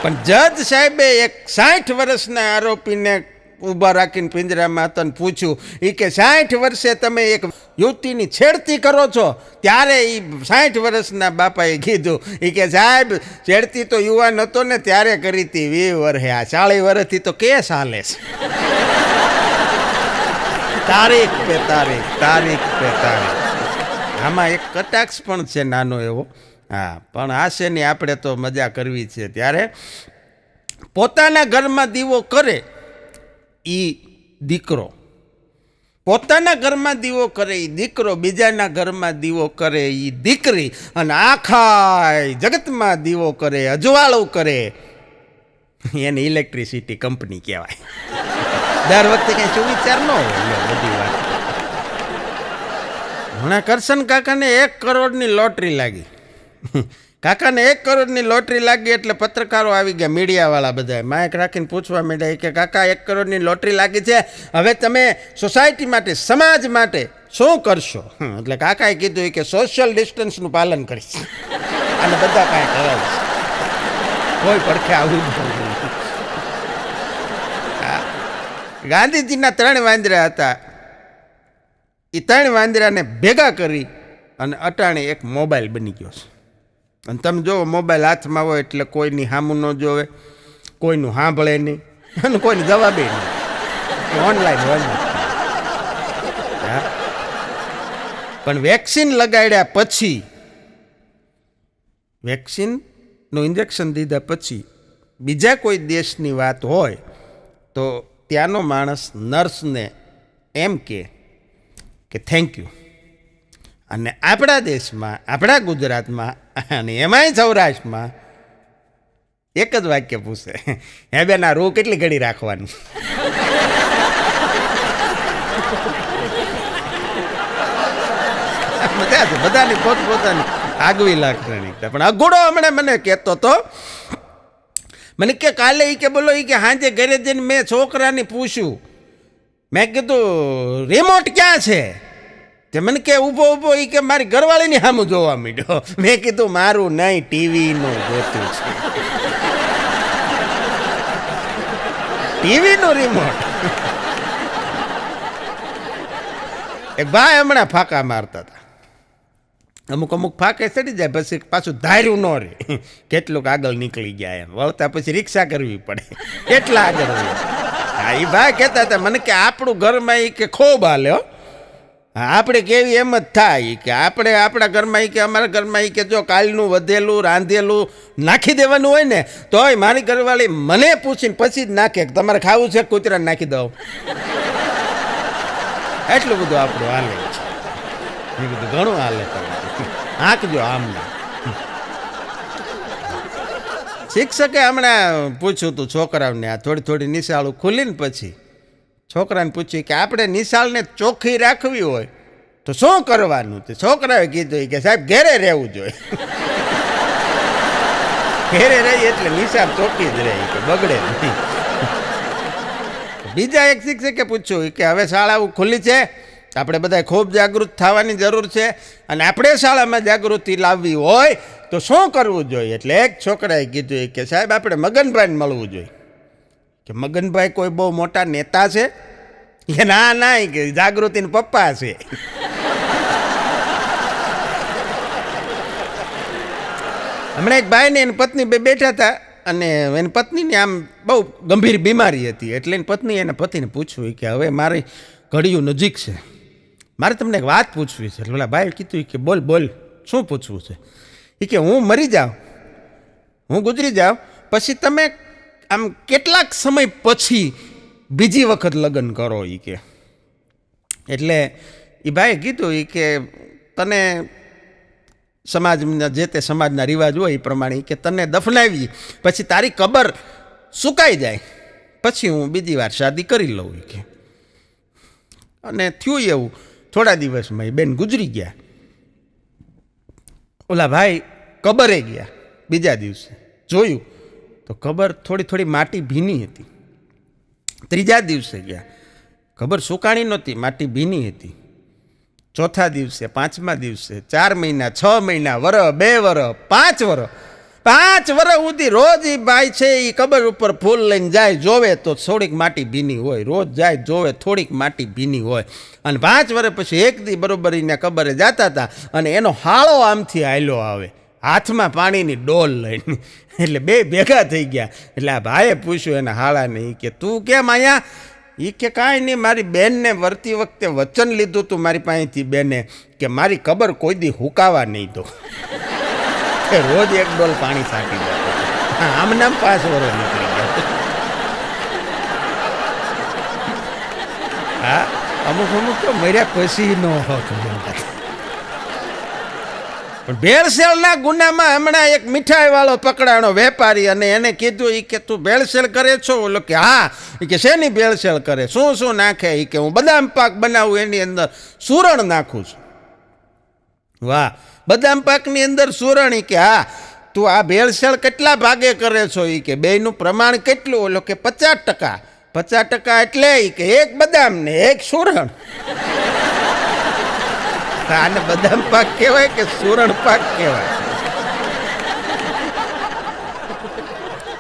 પણ જજ સાહેબે એક 60 વર્ષના આરોપીને ઊભા રાખીને પિંજરામાં હતા ને પૂછ્યું એ કે 60 વર્ષે તમે એક યુવતીની છેડતી કરો છો? ત્યારે એ 60 વર્ષના બાપાએ કીધું એ કે સાહેબ છેડતી તો યુવાન હતો ને ત્યારે કરી હતી 20 વર્ષે, આ 40 વર્ષથી તો કેસ હાલે છે. તારીખ પે તારીખ, તારીખ પે તારીખ. આમાં એક કટાક્ષ પણ છે નાનો એવો. હા, પણ હાસ્યની આપણે તો મજા કરવી છે. ત્યારે પોતાના ઘરમાં દીવો કરે એ દીકરો, પોતાના ઘરમાં દીવો કરે એ દીકરો, બીજાના ઘરમાં દીવો કરે એ દીકરી, અને આખા જગતમાં દીવો કરે, અજવાળું કરે એને ઇલેક્ટ્રિસિટી કંપની કહેવાય. દર વખતે કંઈ સુવિચાર ન હોય બધી વાત. હમણાં કરશન કાકાને 1 કરોડની લોટરી લાગી. કાકાને 1 કરોડની લોટરી લાગી એટલે પત્રકારો આવી ગયા, મીડિયાવાળા બધા માઇક રાખીને પૂછવા માંડ્યા કે કાકા 1 કરોડની લોટરી લાગી છે, હવે તમે સોસાયટી માટે, સમાજ માટે શું કરશો? એટલે કાકાએ કીધું કે સોશિયલ ડિસ્ટન્સનું પાલન કરીશ અને બધા કાંઈ કરાવીશ, કોઈ પડખે આવું. ગાંધીજીના 3 વાંદરા હતા. એ 3 વાંદરાને ભેગા કરી અને અટાણે એક મોબાઈલ બની ગયો છે. અને તમે જુઓ, મોબાઈલ હાથમાં હોય એટલે કોઈની સામું ન જોવે, કોઈનું સાંભળે નહીં અને કોઈને જવાબે નહીં, ઓનલાઈન હોય. પણ વેક્સિન લગાડ્યા પછી, વેક્સિનનું ઇન્જેક્શન દીધા પછી બીજા કોઈ દેશની વાત હોય તો ત્યાંનો માણસ નર્સને એમ કે થેન્ક યુ. અને આપણા દેશમાં, આપણા ગુજરાતમાં અને એમાંય સૌરાષ્ટ્રમાં એક જ વાક્ય પૂછે, હે બેન આ રૂ કેટલી ઘડી રાખવાનું? મજા છે, બધાની પોતપોતાની આગવી લાગણી. પણ અઘોડો હમણાં મને કહેતો હતો, મને કે કાલે એ કે બોલો એ કે સાંજે ઘરે જઈને મેં છોકરાને પૂછ્યું, મેં કીધું રિમોટ ક્યાં છે? તે મને કે ઊભો ઊભો એ કે મારી ઘરવાળીની સામું જોવા માંડ્યો. મેં કીધું મારું નહીં, ટીવીનું જોતું છે, ટીવીનું રિમોટ. એક ભાઈ હમણાં ફાંકા મારતા હતા. અમુક ફાંકે ચડી જાય પછી પાછું ધાર્યું ન રહે, કેટલુંક આગળ નીકળી ગયા એમ, વળતા પછી રિક્ષા કરવી પડે, એટલા આગળ હોય. હા, એ ભાઈ કહેતા હતા મને કે આપણું ઘરમાં એ કે ખૂબ હાલે હો. હા, આપણે કેવી એમ જ થાય કે આપણે આપણા ઘરમાં કે અમારા ઘરમાં કે જો કાલનું વધેલું રાંધેલું નાખી દેવાનું હોય ને તોય મારી ઘરવાળી મને પૂછીને પછી જ નાખે કે તમારે ખાવું છે, કૂતરાને નાખી દઉં. એટલું બધું આપણું હાલે છે. એ બધું ઘણું હાલે. હાંકજો આમના. શિક્ષકે હમણાં પૂછ્યું હતું છોકરાઓને, આ થોડી નિશાળું ખુલીને પછી છોકરાને પૂછ્યું કે આપણે નિશાળને ચોખ્ખી રાખવી હોય તો શું કરવાનું? તે છોકરાએ કીધું કે સાહેબ ઘેરે રહેવું જોઈએ. ઘેરે રહી એટલે નિશાળ ચોખ્ખી જ રહી, કે બગડે નહીં. બીજા એક શિક્ષકે પૂછ્યું કે હવે શાળાઓ ખુલ્લી છે, આપણે બધા ખૂબ જાગૃત થવાની જરૂર છે અને આપણે શાળામાં જાગૃતિ લાવવી હોય તો શું કરવું જોઈએ? એટલે એક છોકરાએ કીધું કે સાહેબ આપણે મગનભાઈને મળવું જોઈએ. કે મગનભાઈ કોઈ બહુ મોટા નેતા છે? કે ના કે જાગૃતિના પપ્પા છે. હમણાં એક ભાઈ ને એની પત્ની બે બેઠા હતા અને એની પત્નીને આમ બહુ ગંભીર બીમારી હતી. એટલે એની પત્ની એના પતિને પૂછ્યું કે હવે મારી ઘડીયું નજીક છે, મારે તમને એક વાત પૂછવી છે. એટલે ઓલા ભાઈ કીધું કે બોલ શું પૂછવું છે? એ કે હું મરી જાઉં, હું ગુજરી જાઉં પછી તમે આમ કેટલાક સમય પછી બીજી વખત લગ્ન કરો એ કે. એટલે એ ભાઈએ કીધું એ કે તને સમાજના જે તે સમાજના રિવાજ હોય એ પ્રમાણે કે તને દફનાવી પછી તારી કબર સુકાઈ જાય પછી હું બીજી વાર શાદી કરી લઉં કે. અને થયું એવું, થોડા દિવસમાં એ બેન ગુજરી ગયા. ઓલા ભાઈ કબરે ગયા. બીજા દિવસે જોયું તો ખબર થોડી માટી ભીની હતી. ત્રીજા દિવસે ગયા, ખબર સુકાણી નહોતી, માટી ભીની હતી. ચોથા દિવસે, પાંચમા દિવસે, 4 મહિના, 6 મહિના, વરસ, 2 વરસ, 5 વરસ, 5 વર્ષ સુધી રોજ એ ભાઈ છે એ કબર ઉપર ફૂલ લઈને જાય, જોવે તો થોડીક માટી ભીની હોય, રોજ જાય જોવે થોડીક માટી ભીની હોય. અને 5 વર્ષ પછી એક દી બરોબર એને કબરે જતા હતા અને એનો હાળો આમથી હાલ્યો આવે હાથમાં પાણીની ડોલ લઈને. એટલે બે ભેગા થઈ ગયા. એટલે આ ભાઈએ પૂછ્યું એના હાળાને, એ કે તું કેમ અહીંયા? એ કે કાંઈ નહીં, મારી બેનને વરતી વખતે વચન લીધું તું મારી પાસેથી બેને કે મારી કબર કોઈ દી હુકાવા નહીં દો. રોજ એક ડોલ પાણી છાંટી જાય. આમ નામ 5 વર્ષ નીકળી ગયા. હા, અમુક તો મર્યા પછી નો હક. પણ ભેળસેળના ગુનામાં હમણાં એક મીઠાઈ વાળો પકડાણો વેપારી, અને એને કીધું એ કે તું ભેળસેળ કરે છો? ઓલો કે હા. એ કે શેની ભેળસેળ કરે? શું શું નાખે? એ કે હું બદામ પાક બનાવું એની અંદર સુરણ નાખું છું. વાહ, બદામ પાકની અંદર સુરણ? એ કે હા. તું આ ભેળસેળ કેટલા ભાગે કરે છો? એ કે બેયનું પ્રમાણ કેટલું? ઓલો કે 50%. 50% એટલે? એ કે એક બદામ ને એક સુરણ. આને બદામ પાક કહેવાય કે સુરણ પાક કહેવાય?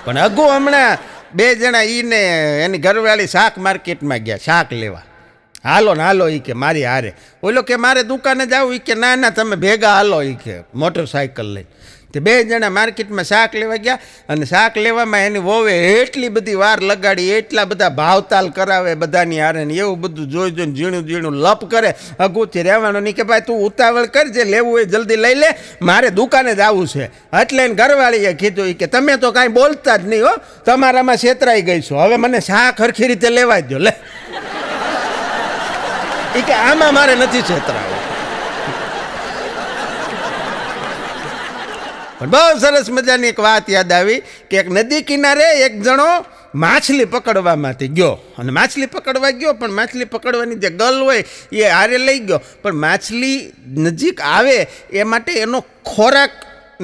પણ અગુ હમણાં 2 જણા ઈને એની ઘરવાળી શાક માર્કેટમાં ગયા શાક લેવા. હાલો ને હાલો, એ કે મારી હારે. ઓલો કે મારે દુકાને જાવું. એ કે ના ના, તમે ભેગા હાલો. એ કે મોટરસાઇકલ લઈને. તે 2 જણા માર્કેટમાં શાક લેવા ગયા, અને શાક લેવામાં એની વહુએ એટલી બધી વાર લગાડી, એટલા બધા ભાવતાલ કરાવે બધાની હારે ને એવું બધું જોઈ જોઈને ઝીણું ઝીણું લપ કરે. અગુથી રહેવાનું નહીં કે ભાઈ તું ઉતાવળ કરજે, લેવું હોય જલ્દી લઈ લે, મારે દુકાને જ આવવું છે. એટલે એને ઘરવાળીએ કીધું કે તમે તો કાંઈ બોલતા જ નહીં હો, તમારામાં છેતરાઈ ગઈ છો, હવે મને શાક હરખી રીતે લેવા જ દો. લે, એ કે આમાં મારે નથી છેતરાવું. પણ બહુ સરસ મજાની એક વાત યાદ આવી કે એક નદી કિનારે એક જણો માછલી પકડવામાંથી ગયો, અને માછલી પકડવા ગયો, પણ માછલી પકડવાની જે ગલ હોય એ હારે લઈ ગયો, પણ માછલી નજીક આવે એ માટે એનો ખોરાક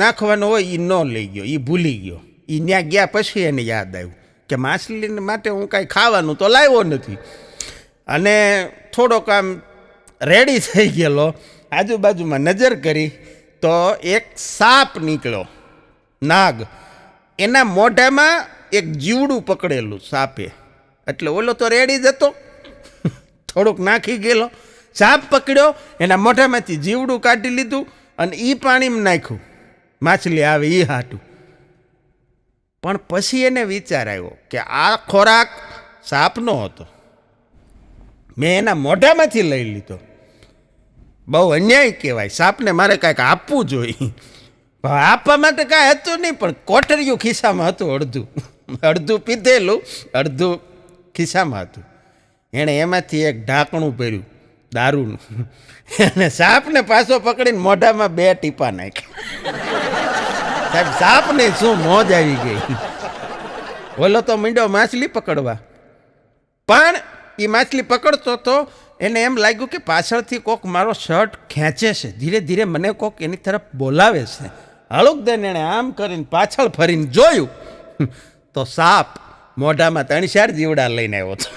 નાખવાનો હોય એ ન લઈ ગયો, એ ભૂલી ગયો. એ ત્યાં ગયા પછી એને યાદ આવ્યું કે માછલી માટે હું કાંઈ ખાવાનું તો લાવ્યો નથી. અને થોડોક આમ રેડી થઈ ગયેલો, આજુબાજુમાં નજર કરી તો એક સાપ નીકળ્યો, નાગ. એના મોઢામાં એક જીવડું પકડેલું સાપે. એટલે ઓલો તો રેડી જ હતો, થોડુંક નાખી ગયેલો. સાપ પકડ્યો, એના મોઢામાંથી જીવડું કાઢી લીધું અને એ પાણીમાં નાખ્યું, માછલી આવે એ હાટું. પણ પછી એને વિચાર આવ્યો કે આ ખોરાક સાપનો હતો, મેં એના મોઢામાંથી લઈ લીધો. બહુ અન્યાય કહેવાય. સાપને મારે કાંઈક આપવું જોઈએ. આપવા માટે કાંઈ હતું નહીં, પણ કોટરિયું ખિસ્સામાં હતું, અડધું અડધું પીધેલું, અડધું ખિસ્સામાં હતું. એણે એમાંથી એક ઢાંકણું પહેર્યું દારૂનું, અને સાપને પાછો પકડીને મોઢામાં 2 ટીપા નાખ્યા. સાહેબ, સાપને શું મોજ આવી ગઈ. ઓલો તો મીંડો માછલી પકડવા, પણ એ માછલી પકડતો તો એને એમ લાગ્યું કે પાછળથી કોક મારો શર્ટ ખેંચે છે, ધીરે ધીરે મને કોક એની તરફ બોલાવે છે. હળુક દઈને એણે આમ કરીને પાછળ ફરીને જોયું તો સાપ મોઢામાં 3-4 જીવડા લઈને આવ્યો હતો.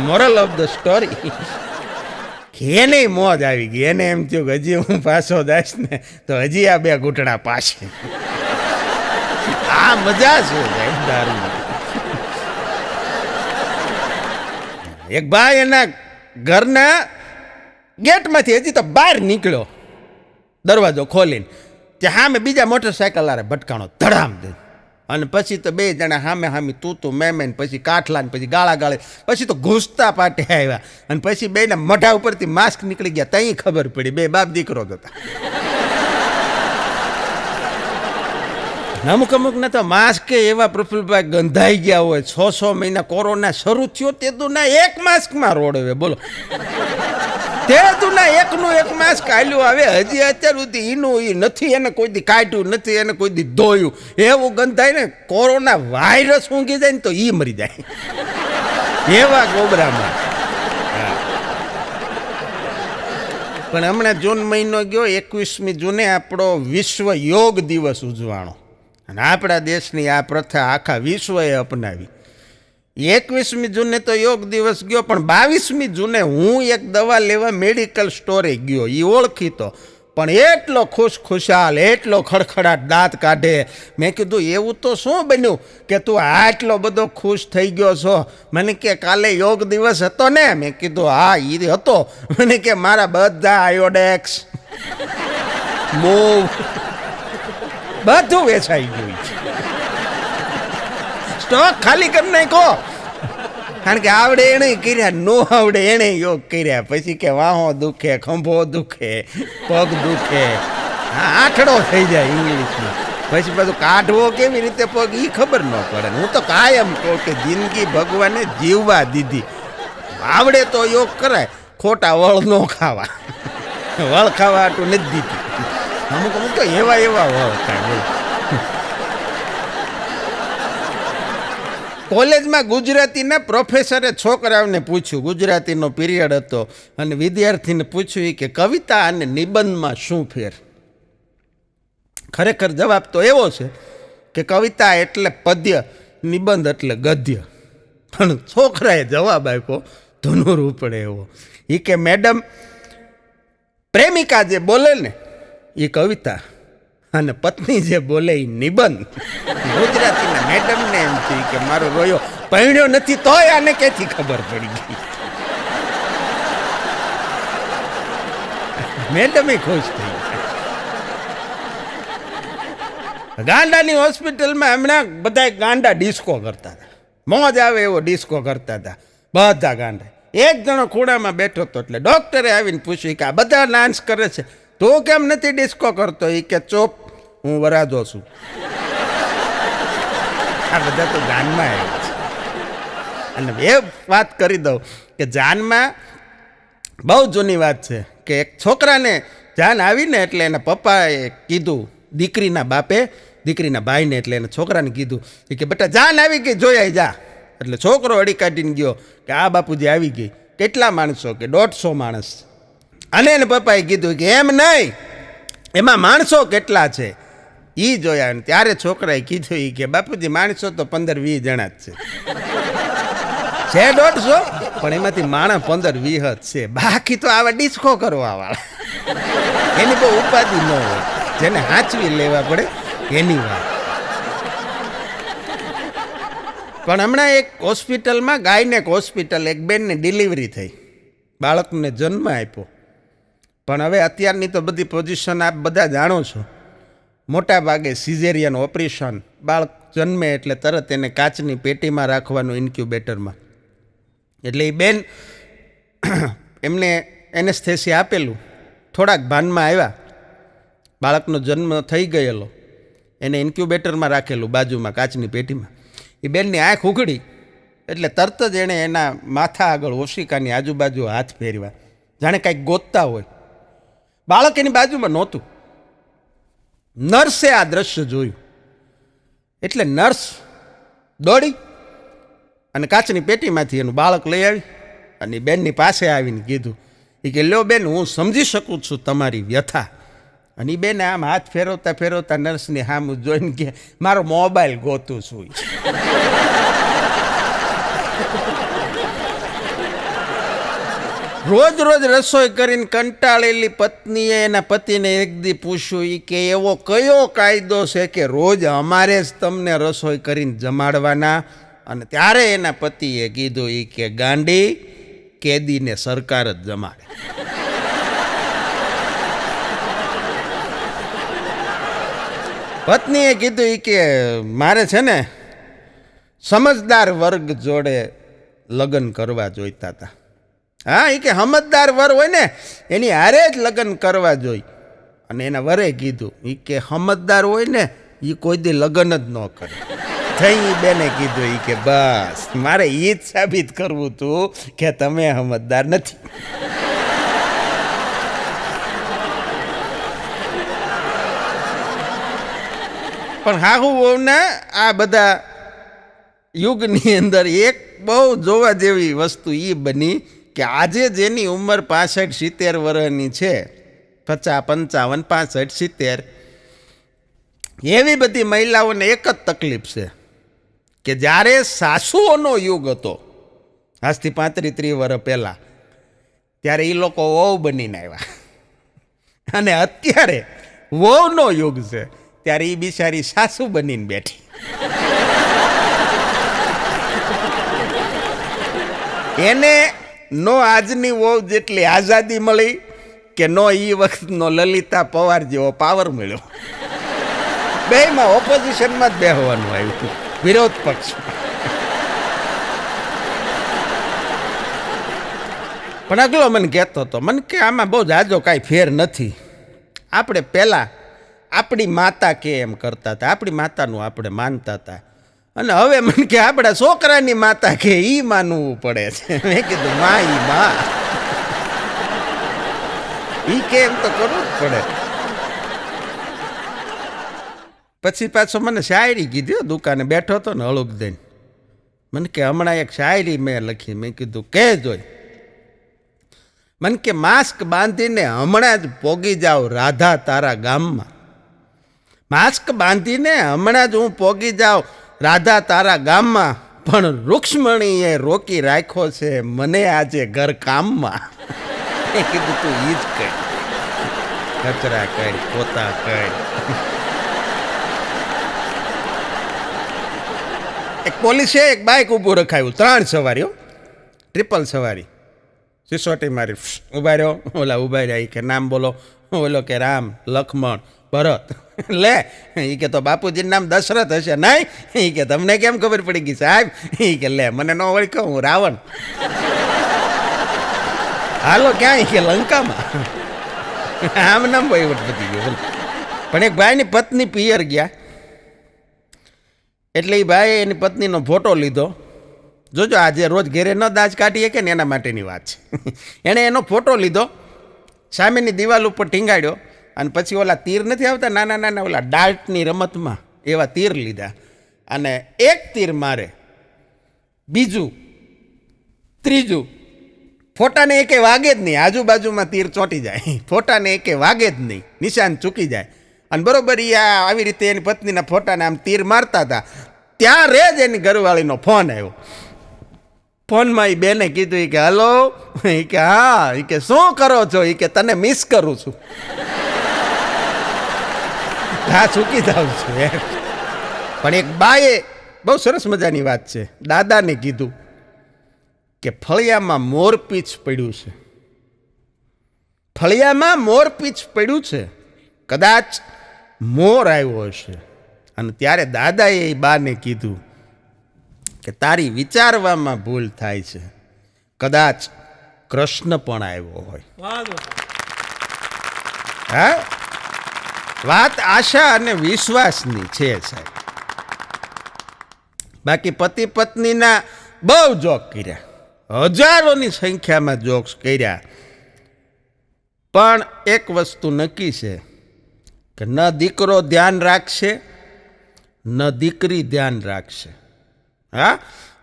મોરલ ઓફ ધ સ્ટોરી, એને મોજ આવી ગઈ. એને એમ થયું કે હજી હું પાછો દાશ ને તો હજી આ 2 ઘૂંટણા પાસે. આ મજા છે દારૂ. એક ભાઈ એના ઘરના ગેટમાંથી હજી તો બહાર નીકળ્યો, દરવાજો ખોલીને, ત્યાં સામે બીજા મોટરસાઇકલ આરે ભટકાણો ધડામ દે. અને પછી તો 2 જણા સામે સામે તું મેં પછી કાઠલા ને પછી ગાળા ગાળે, પછી તો ઘૂસતા પાટે આવ્યા, અને પછી 2ના મોઢા ઉપરથી માસ્ક નીકળી ગયા. ત્યાં ખબર પડી 2 બાપ દીકરો જ હતા. અમુકને તો માસ્ક એવા પ્રફુલ્લભાઈ ગંધાઈ ગયા હોય. 6 મહિના કોરોના શરૂ થયો તે દુના 1 માસ્કમાં રોડવે. બોલો, તે દુના 1નું 1 માસ્ક આલ્યું આવે. હજી અત્યાર સુધી એનું એ નથી, એને કોઈ દી કાઢ્યું નથી, એને કોઈ દી ધોયું. એવું ગંધાય ને, કોરોના વાયરસ ઊંઘી જાય ને તો એ મરી જાય એવા ગોબરામાં. પણ હમણાં જૂન મહિનો ગયો, 21મી જૂને આપણો વિશ્વ યોગ દિવસ ઉજવાણો, અને આપણા દેશની આ પ્રથા આખા વિશ્વએ અપનાવી. 21મી જૂને તો યોગ દિવસ ગયો, પણ 22મી જૂને હું એક દવા લેવા મેડિકલ સ્ટોરે ગયો. એ ઓળખીતો, પણ એટલો ખુશાલ, એટલો ખડખડાટ દાંત કાઢે. મેં કીધું એવું તો શું બન્યું કે તું આટલો બધો ખુશ થઈ ગયો છો? મને કે કાલે યોગ દિવસ હતો ને? મેં કીધું હા એ હતો. મને કે મારા બધા આયોડેક્સ મૂવ બધું વેચાઈ ગયું છે, સ્ટોક ખાલી કરી નાખો. કારણ કે આવડે એને કર્યા, નો આવડે એને યોગ કર્યા. પછી કે વાહો દુખે, ખંભો દુખે, પગ દુખે, આઠડો થઈ જાય ઇંગ્લિશમાં. પછી બધું કાઢવો કેવી રીતે પગ એ ખબર ન પડે. હું તો કાયમ કહું કે જિંદગી ભગવાને જીવવા દીધી, આવડે તો યોગ કરાય, ખોટા વળ ન ખાવા. વળ ખાવા આટલું નથી દીધી. અમુક અમુક તો એવા વળ ખાય. કોલેજમાં ગુજરાતીના પ્રોફેસરે છોકરાઓને પૂછ્યું, ગુજરાતીનો પીરિયડ હતો, અને વિદ્યાર્થીને પૂછ્યું કે કવિતા અને નિબંધમાં શું ફેર? ખરેખર જવાબ તો એવો છે કે કવિતા એટલે પદ્ય, નિબંધ એટલે ગદ્ય. પણ છોકરાએ જવાબ આપ્યો ધનુર ઉપડે એવો. એ કે મેડમ, પ્રેમિકા જે બોલે ને એ કવિતા, અને પત્ની જે બોલે એ નિબંધ. ગુજરાતીના મેડમને એમ થયું કે મારો રોયો પૈણ્યો નથી તોય આને ક્યાંથી ખબર પડી ગઈ. મેડમ ખુશ થઈ. ગાંડાની હોસ્પિટલમાં હમણાં બધા ગાંડા ડિસ્કો કરતા હતા, મોજ આવે એવો ડિસ્કો કરતા હતા બધા ગાંડા. એક જણો ખૂણામાં બેઠો હતો, એટલે ડોક્ટરે આવીને પૂછ્યું કે આ બધા ડાન્સ કરે છે, તું કેમ નથી ડિસ્કો કરતો? એ કે ચોપ, હું વરાજો છું. આ બધા તો જાનમાં આવે છે. અને એ વાત કરી દઉં કે જાનમાં બહુ જૂની વાત છે કે એક છોકરાને જાન આવીને એટલે એના પપ્પાએ કીધું, દીકરીના બાપે દીકરીના ભાઈને, એટલે એના છોકરાને કીધું કે બેટા જાન આવી ગઈ, જોઈ આવી જા. એટલે છોકરો અડી કાઢીને ગયો કે આ બાપુજી આવી ગઈ. કેટલા માણસો? કે 150 માણસ. અને એને પપ્પાએ કીધું કે એમ નહીં, એમાં માણસો કેટલા છે એ જોયા. ત્યારે છોકરાએ કીધું કે બાપુજી માણસો તો 15-20 જણા જ છે 150, પણ એમાંથી માણસ 15-20 જ છે, બાકી તો આવા ડિસ્કો કરવા વાળા. એની બહુ ઉપાધિ ન હોય, જેને હાંચવી લેવા પડે એની વાત. પણ હમણાં એક હોસ્પિટલમાં, ગાયનેક હોસ્પિટલ, એક બેનને ડિલિવરી થઈ, બાળકને જન્મ આપ્યો. પણ હવે અત્યારની તો બધી પોઝિશન આપ બધા જાણો છો, મોટા ભાગે સિઝેરિયન ઓપરેશન. બાળક જન્મે એટલે તરત એને કાચની પેટીમાં રાખવાનું, ઇન્ક્યુબેટરમાં. એટલે એ બેન એમને એનેસ્થેસિયા આપેલું, થોડાક ભાનમાં આવ્યા, બાળકનો જન્મ થઈ ગયેલો, એને ઇન્ક્યુબેટરમાં રાખેલું બાજુમાં કાચની પેટીમાં. એ બેનની આંખ ઉઘડી એટલે તરત જ એણે એના માથા આગળ ઓશિકાની આજુબાજુ હાથ ફેરવ્યા, જાણે કાંઈક ગોતતા હોય. બાળક એની બાજુમાં નહોતું. નર્સે આ દ્રશ્ય જોયું એટલે નર્સ દોડી અને કાચની પેટીમાંથી એનું બાળક લઈ આવી અને બેનની પાસે આવીને કીધું કે લ્યો બેન, હું સમજી શકું છું તમારી વ્યથા. અને એ બેને આમ હાથ ફેરવતા ફેરવતા નર્સની સામું જોઈને કે મારો મોબાઈલ ગોતું છું. રોજ રોજ રસોઈ કરીને કંટાળેલી પત્નીએ એના પતિને એક દી પૂછ્યું કે એવો કયો કાયદો છે કે રોજ અમારે જ તમને રસોઈ કરીને જમાડવાના? અને ત્યારે એના પતિએ કીધું કે ગાંડી, કેદીને સરકાર જ જમાડે. પત્નીએ કીધું કે મારે છે ને સમજદાર વર્ગ જોડે લગ્ન કરવા જોઈતા હતા. હા, એ કે સમજદાર વર હોય ને એની હારે જ લગ્ન કરવા જોઈ. અને એના વરે કીધું કે સમજદાર હોય ને એ કોઈ દી લગ્ન જ ન કરે. થઈ બેને કીધું કે બસ મારે એ જ સાબિત કરવું હતું કે તમે સમજદાર નથી. પણ હાહુ વહુના આ બધા યુગની અંદર એક બહુ જોવા જેવી વસ્તુ એ બની કે આજે જેની ઉંમર 65-70 વર્ષની છે, 50-55, 65-70, એવી બધી મહિલાઓને એક જ તકલીફ છે કે જ્યારે સાસુઓનો યુગ હતો, આજથી 35-30 વર્ષ પહેલાં, ત્યારે એ લોકો વહુ બનીને આવ્યા અને અત્યારે વહુનો યુગ છે ત્યારે એ બિચારી સાસુ બનીને બેઠી. એને નો આજની વહુ જેટલી આઝાદી મળી કે નો એ વખતનો લલિતા પવાર જેવો પાવર મળ્યો. બેમાં ઓપોઝિશનમાં જ બેહવાનું આવ્યું, વિરોધ પક્ષમાં. પણ અગલો મને કહેતો હતો, મને કે આમાં બહુ જાજો કાંઈ ફેર નથી. આપણે પહેલાં આપણી માતા કે એમ કરતા હતા, આપણી માતાનું આપણે માનતા હતા, અને હવે મને કે આપણા છોકરાની માતા કે એ માનવું પડે છે. મેં કીધું માં ઈ માં ઈ કે એમ તો કરવું જ પડે. પછી પાછો મને શાયરી કીધી, દુકાને બેઠો હતો ને હળુક દઈને, મને કે હમણાં એક શાયરી મેં લખી. મેં કીધું કે જોઈ. મને કે માસ્ક બાંધીને હમણાં જ પોગી જાવ રાધા તારા ગામમાં. માસ્ક બાંધીને હમણાં જ હું પોગી જાઉં રાધા તારા ગામમાં, પણ રૂક્ષ્મણીએ રોકી રાખ્યો છે મને આજે ઘર કામમાં. એ કીધું તું ઈ જ કર, કચરા કર, પોતા કર. એક પોલીસે એક બાઇક ઊભું રખાયું, 3 સવારીઓ, ટ્રિપલ સવારી. સિસોટી મારી ઉભા રહ્યો, ઓલા ઉભા રહ્યા. એ કે નામ બોલો, ઓલો કે રામ, લક્ષ્મણ, ભરત. લે એ કે તો બાપુજીનું નામ દશરથ હશે. નહીં, એ કે તમને કેમ ખબર પડી ગઈ સાહેબ? એ કે લે મને ન ઓળખ્યો, હું રાવણ. હાલો ક્યાં? કે લંકામાં. આમ નામ વહીવટ પતી ગયો. પણ એક ભાઈની પત્ની પિયર ગયા, એટલે એ ભાઈ એની પત્નીનો ફોટો લીધો. જોજો આજે રોજ ઘેરે ન દાજ કાઢીએ કે ને એના માટેની વાત છે. એણે એનો ફોટો લીધો, સામેની દિવાલ ઉપર ટીંગાડ્યો, અને પછી ઓલા તીર નથી આવતા નાના નાના ઓલા ડાર્ટની રમતમાં, એવા તીર લીધા. અને એક તીર મારે, બીજું, ત્રીજું, ફોટાને એકે વાગે જ નહીં, આજુબાજુમાં તીર ચોંટી જાય, ફોટાને એકે વાગે જ નહીં, નિશાન ચૂકી જાય. અને બરોબર એ આવી રીતે એની પત્નીના ફોટાને આમ તીર મારતા હતા, ત્યારે જ એની ઘરવાળીનો ફોન આવ્યો. ફોનમાં એ બેને કીધું કે હલો. એ કે હા. એ કે શું કરો છો? એ કે તને મિસ કરું છું. હા ચૂકી જાઉં છું. પણ એક બાએ બહુ સરસ મજાની વાત છે, દાદાને કીધું કે ફળિયામાં મોરપીંછ પડ્યું છે, ફળિયામાં મોરપીંછ પડ્યું છે, કદાચ મોર આવ્યો હશે. અને ત્યારે દાદાએ એ બાને કીધું કે તારી વિચારવામાં ભૂલ થાય છે, કદાચ કૃષ્ણ પણ આવ્યો હોય. હા, વાત આશા અને વિશ્વાસની છે સાહેબ. બાકી પતિ પત્નીના બહુ જોક કર્યા, હજારોની સંખ્યામાં જોક્સ કર્યા, પણ એક વસ્તુ નક્કી છે કે ન દીકરો ધ્યાન રાખશે ન દીકરી ધ્યાન રાખશે. હા,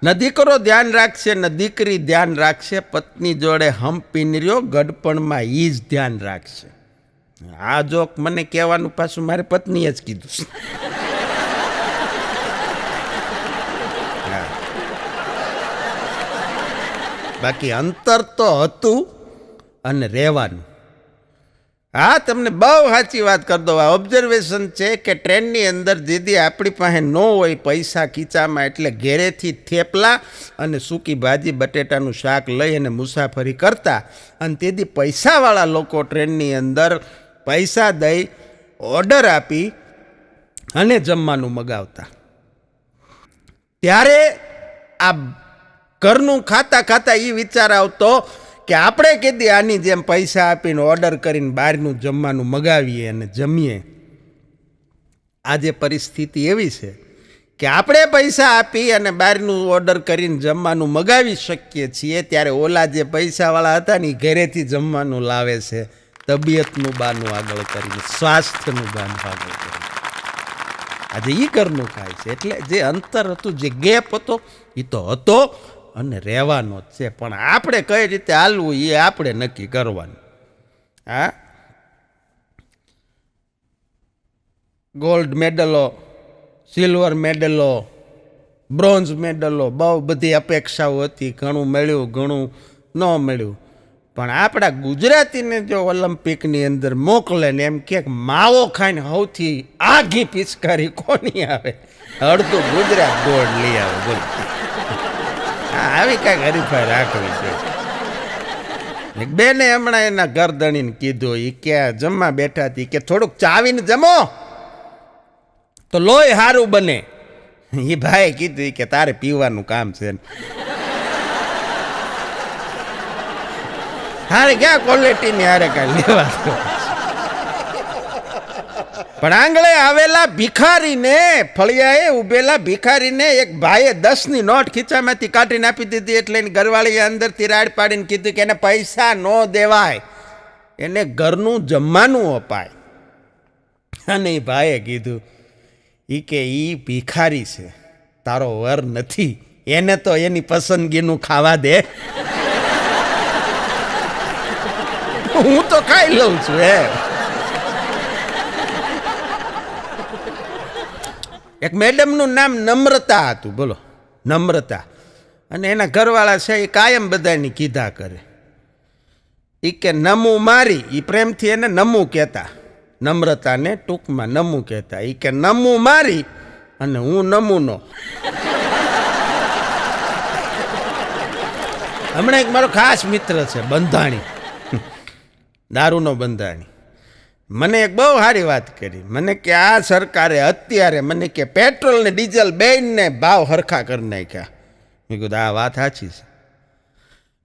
ન દીકરો ધ્યાન રાખશે ન દીકરી ધ્યાન રાખશે, પત્ની જોડે હંપીનર્યો ગડપણમાં ઈ જ ધ્યાન રાખશે. આ જોક મને કહેવાનું પાછું મારી પત્નીએ જ કીધું છે. બાકી અંતર તો હતું અને રહેવાનું. હા, તમને બહુ સાચી વાત કરી દો. આ ઓબ્ઝર્વેશન છે કે ટ્રેનની અંદર દીદી આપણી પાસે ન હોય પૈસા ખીચામાં, એટલે ઘેરેથી થેપલા અને સૂકી ભાજી બટેટાનું શાક લઈ અને મુસાફરી કરતા, અને તેથી પૈસાવાળા લોકો ટ્રેનની અંદર પૈસા દઈ ઓર્ડર આપી અને જમવાનું મગાવતા. ત્યારે આ ઘરનું ખાતા ખાતા એ વિચાર આવતો કે આપણે કીધી આની જેમ પૈસા આપીને ઓર્ડર કરીને બહારનું જમવાનું મગાવીએ અને જમીએ. આજે પરિસ્થિતિ એવી છે કે આપણે પૈસા આપી અને બહારનું ઓર્ડર કરીને જમવાનું મગાવી શકીએ છીએ, ત્યારે ઓલા જે પૈસાવાળા હતા ને એ ઘરેથી જમવાનું લાવે છે, તબિયતનું બાનું આગળ કરીને, સ્વાસ્થ્યનું બાનું આગળ કરીને. આજે એ ઘરનું ખાય છે. એટલે જે અંતર હતું, જે ગેપ હતો, એ તો હતો અને રહેવાનો જ છે. પણ આપણે કઈ રીતે હાલવું એ આપણે નક્કી કરવાનું. હા, ગોલ્ડ મેડલો, સિલ્વર મેડલો, બ્રોન્ઝ મેડલો, બહુ બધી અપેક્ષાઓ હતી, ઘણું મળ્યું ઘણું ન મળ્યું. પણ આપણા ગુજરાતીને જો ઓલિમ્પિકની અંદર મોકલે ને એમ કે માવો ખાઈને સૌથી આઘી પિચકારી કોની આવે, અડધું ગુજરાત ગોળ લઈ આવે. બોલ, આવી કાંઈક હરીફાઈ રાખવી જોઈએ. બેને હમણાં એના ગરદણીને કીધું, એ કે જમવા બેઠા હતી કે થોડુંક ચાવીને જમો તો લોહી સારું બને. એ ભાઈ કીધું કે તારે પીવાનું કામ છે. હારે ક્યાં ક્વોલિટીની હારે કાંઈ લેવા. પણ આંગળે આવેલા ભિખારીને, ફળિયાએ ઉભેલા ભિખારીને એક ભાઈએ 10ની નોટ ખીચામાંથી કાઢીને આપી દીધી. એટલે એની ઘરવાળીએ અંદરથી રાડ પાડીને કીધું કે એને પૈસા ન દેવાય, એને ઘરનું જમવાનું અપાય. અને એ ભાઈએ કીધું કે એ ભિખારી છે, તારો વર નથી, એને તો એની પસંદગીનું ખાવા દે. હું તો ખાઈ લઉં છું. એક મેડમનું નામ નમ્રતા હતું. બોલો, નમ્રતા. અને એના ઘરવાળા છે એ કાયમ બધાની કીધા કરે. એ કે નમું મારી, એ પ્રેમથી એને નમું કહેતા, નમ્રતાને ટૂંકમાં નમું કહેતા. એ કે નમું મારી અને હું નમૂનો. હમણાં એક મારો ખાસ મિત્ર છે બંધાણી, દારૂનો બંધાણી. મને એક બહુ સારી વાત કરી. મને કે આ સરકારે અત્યારે મને કે પેટ્રોલ ને ડીઝલ બેને ભાવ હરખા કરી નાખ્યા. મેં કીધું આ વાત સાચી છે.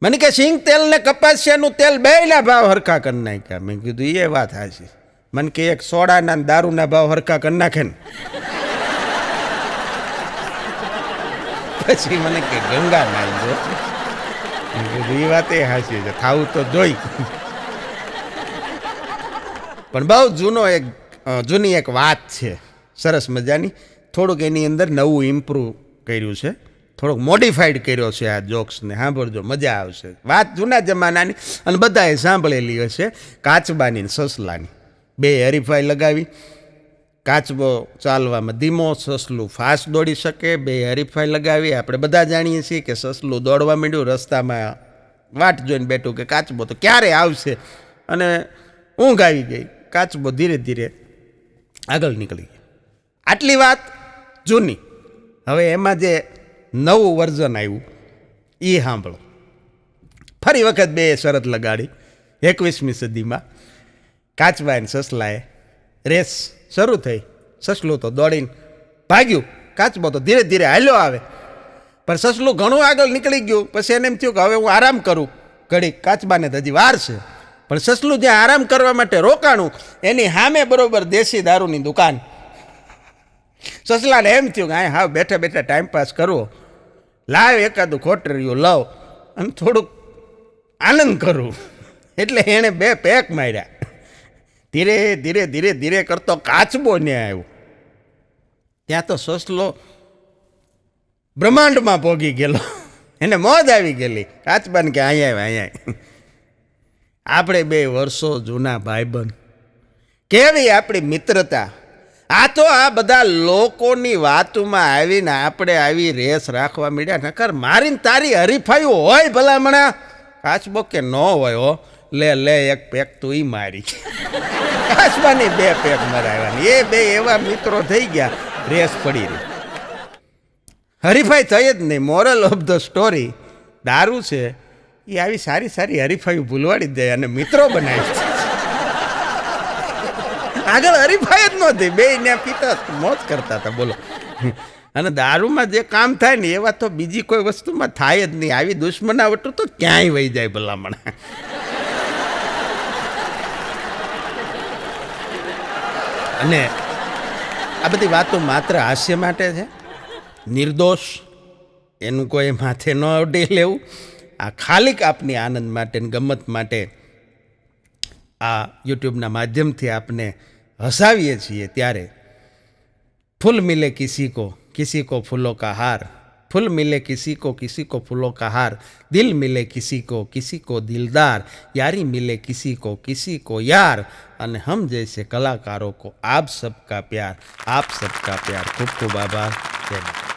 મને કે સિંગ તેલ ને કપાસિયાનું તેલ બેયના ભાવ હરખા કરી નાખ્યા. મેં કીધું એ વાત સાચી. મને કે એક સોડાના દારૂના ભાવ હરખા કરી નાખે ને. પછી મને કે ગંગા નાઈ જો. એ વાત એ સાચી છે, ખાવું તો જોઈ. પણ બહુ જૂની એક વાત છે, સરસ મજાની. થોડુંક એની અંદર નવું ઇમ્પ્રૂવ કર્યું છે, થોડોક મોડિફાઈડ કર્યો છે આ જોક્સને. સાંભળજો, મજા આવશે. વાત જૂના જમાનાની અને બધાએ સાંભળેલી હશે. કાચબાની ને સસલાની બે હરીફાઈ લગાવી. કાચબો ચાલવામાં ધીમો, સસલું ફાસ્ટ દોડી શકે. બે હરીફાઈ લગાવી. આપણે બધા જાણીએ છીએ કે સસલું દોડવા માંડ્યું, રસ્તામાં વાટ જોઈને બેઠું કે કાચબો તો ક્યારે આવશે, અને ઊંઘ આવી ગઈ. કાચબો ધીરે ધીરે આગળ નીકળી ગયો. આટલી વાત જૂની. હવે એમાં જે નવું વર્ઝન આવ્યું એ સાંભળો. ફરી વખત બે શરત લગાડી 21મી સદીમાં. કાચબા અને સસલાએ રેસ શરૂ થઈ. સસલું તો દોડીને ભાગ્યું, કાચબો તો ધીરે ધીરે હાલ્યો આવે. પણ સસલું ઘણું આગળ નીકળી ગયું. પછી એને એમ થયું કે હવે હું આરામ કરું ઘડી, કાચબાને તો હજી વાર છે. પણ સસલું જ્યાં આરામ કરવા માટે રોકાણું એની સામે બરોબર દેશી દારૂની દુકાન. સસલાને એમ થયું કે હા હા બેઠા બેઠા ટાઈમપાસ કરવો, લાવ એકાદું ખોટરિયું લવ અને થોડુંક આનંદ કરું. એટલે એણે 2 પેક માર્યા. ધીરે ધીરે ધીરે ધીરે કરતો કાચબો ને આવ્યો. ત્યાં તો સસલો બ્રહ્માંડમાં પોગી ગયેલો. એને મોજ આવી ગયેલી. કાચબાને કે અહીંયા અહીંયા. આપણે 2 વર્ષો જૂના ભાઈબંધ, કેવી આપણી મિત્રતા. આ તો આ બધા લોકોની વાતોમાં આવીને આપણે આવી રેસ રાખવા માંડ્યા. નકર મારીને તારી હરીફાઈઓ હોય ભલામણા. કાચબો કે ન હોય હો, લે એક પેક તું ઈ મારી. કાચબાની 2 પેક મરાવ્યાની. એ 2 એવા મિત્રો થઈ ગયા, રેસ પડી રહી. હરીફાઈ થઈ જ નહીં. મોરલ ઓફ ધ સ્ટોરી, દારૂ છે એ આવી સારી સારી હરીફાઈ ભૂલવાડી દે અને મિત્રો બનાવી. આગળ હરીફાઈ જ નહોતી, 2 ને પીતા મોજ કરતા હતા. બોલો. અને દારૂમાં જે કામ થાય ને એવા તો બીજી કોઈ વસ્તુમાં થાય જ નહીં. આવી દુશ્મનાવટું તો ક્યાંય વહી જાય ભલામણ. અને આ બધી વાતો માત્ર હાસ્ય માટે છે, નિર્દોષ. એનું કોઈ માથે ન અડે લેવું. આ ખાલી આપની આનંદ માટે, ગમત માટે આ યુટ્યુબના માધ્યમથી આપને હસાવીએ છીએ. ત્યારે ફૂલ મિલે કિસી કો ફૂલો કા હાર, फूल मिले किसी को फूलों का हार, दिल मिले किसी को दिलदार, यारी मिले किसी को यार, અને हम जैसे कलाकारों को आप सबका प्यार. खूब खूब आभार. जय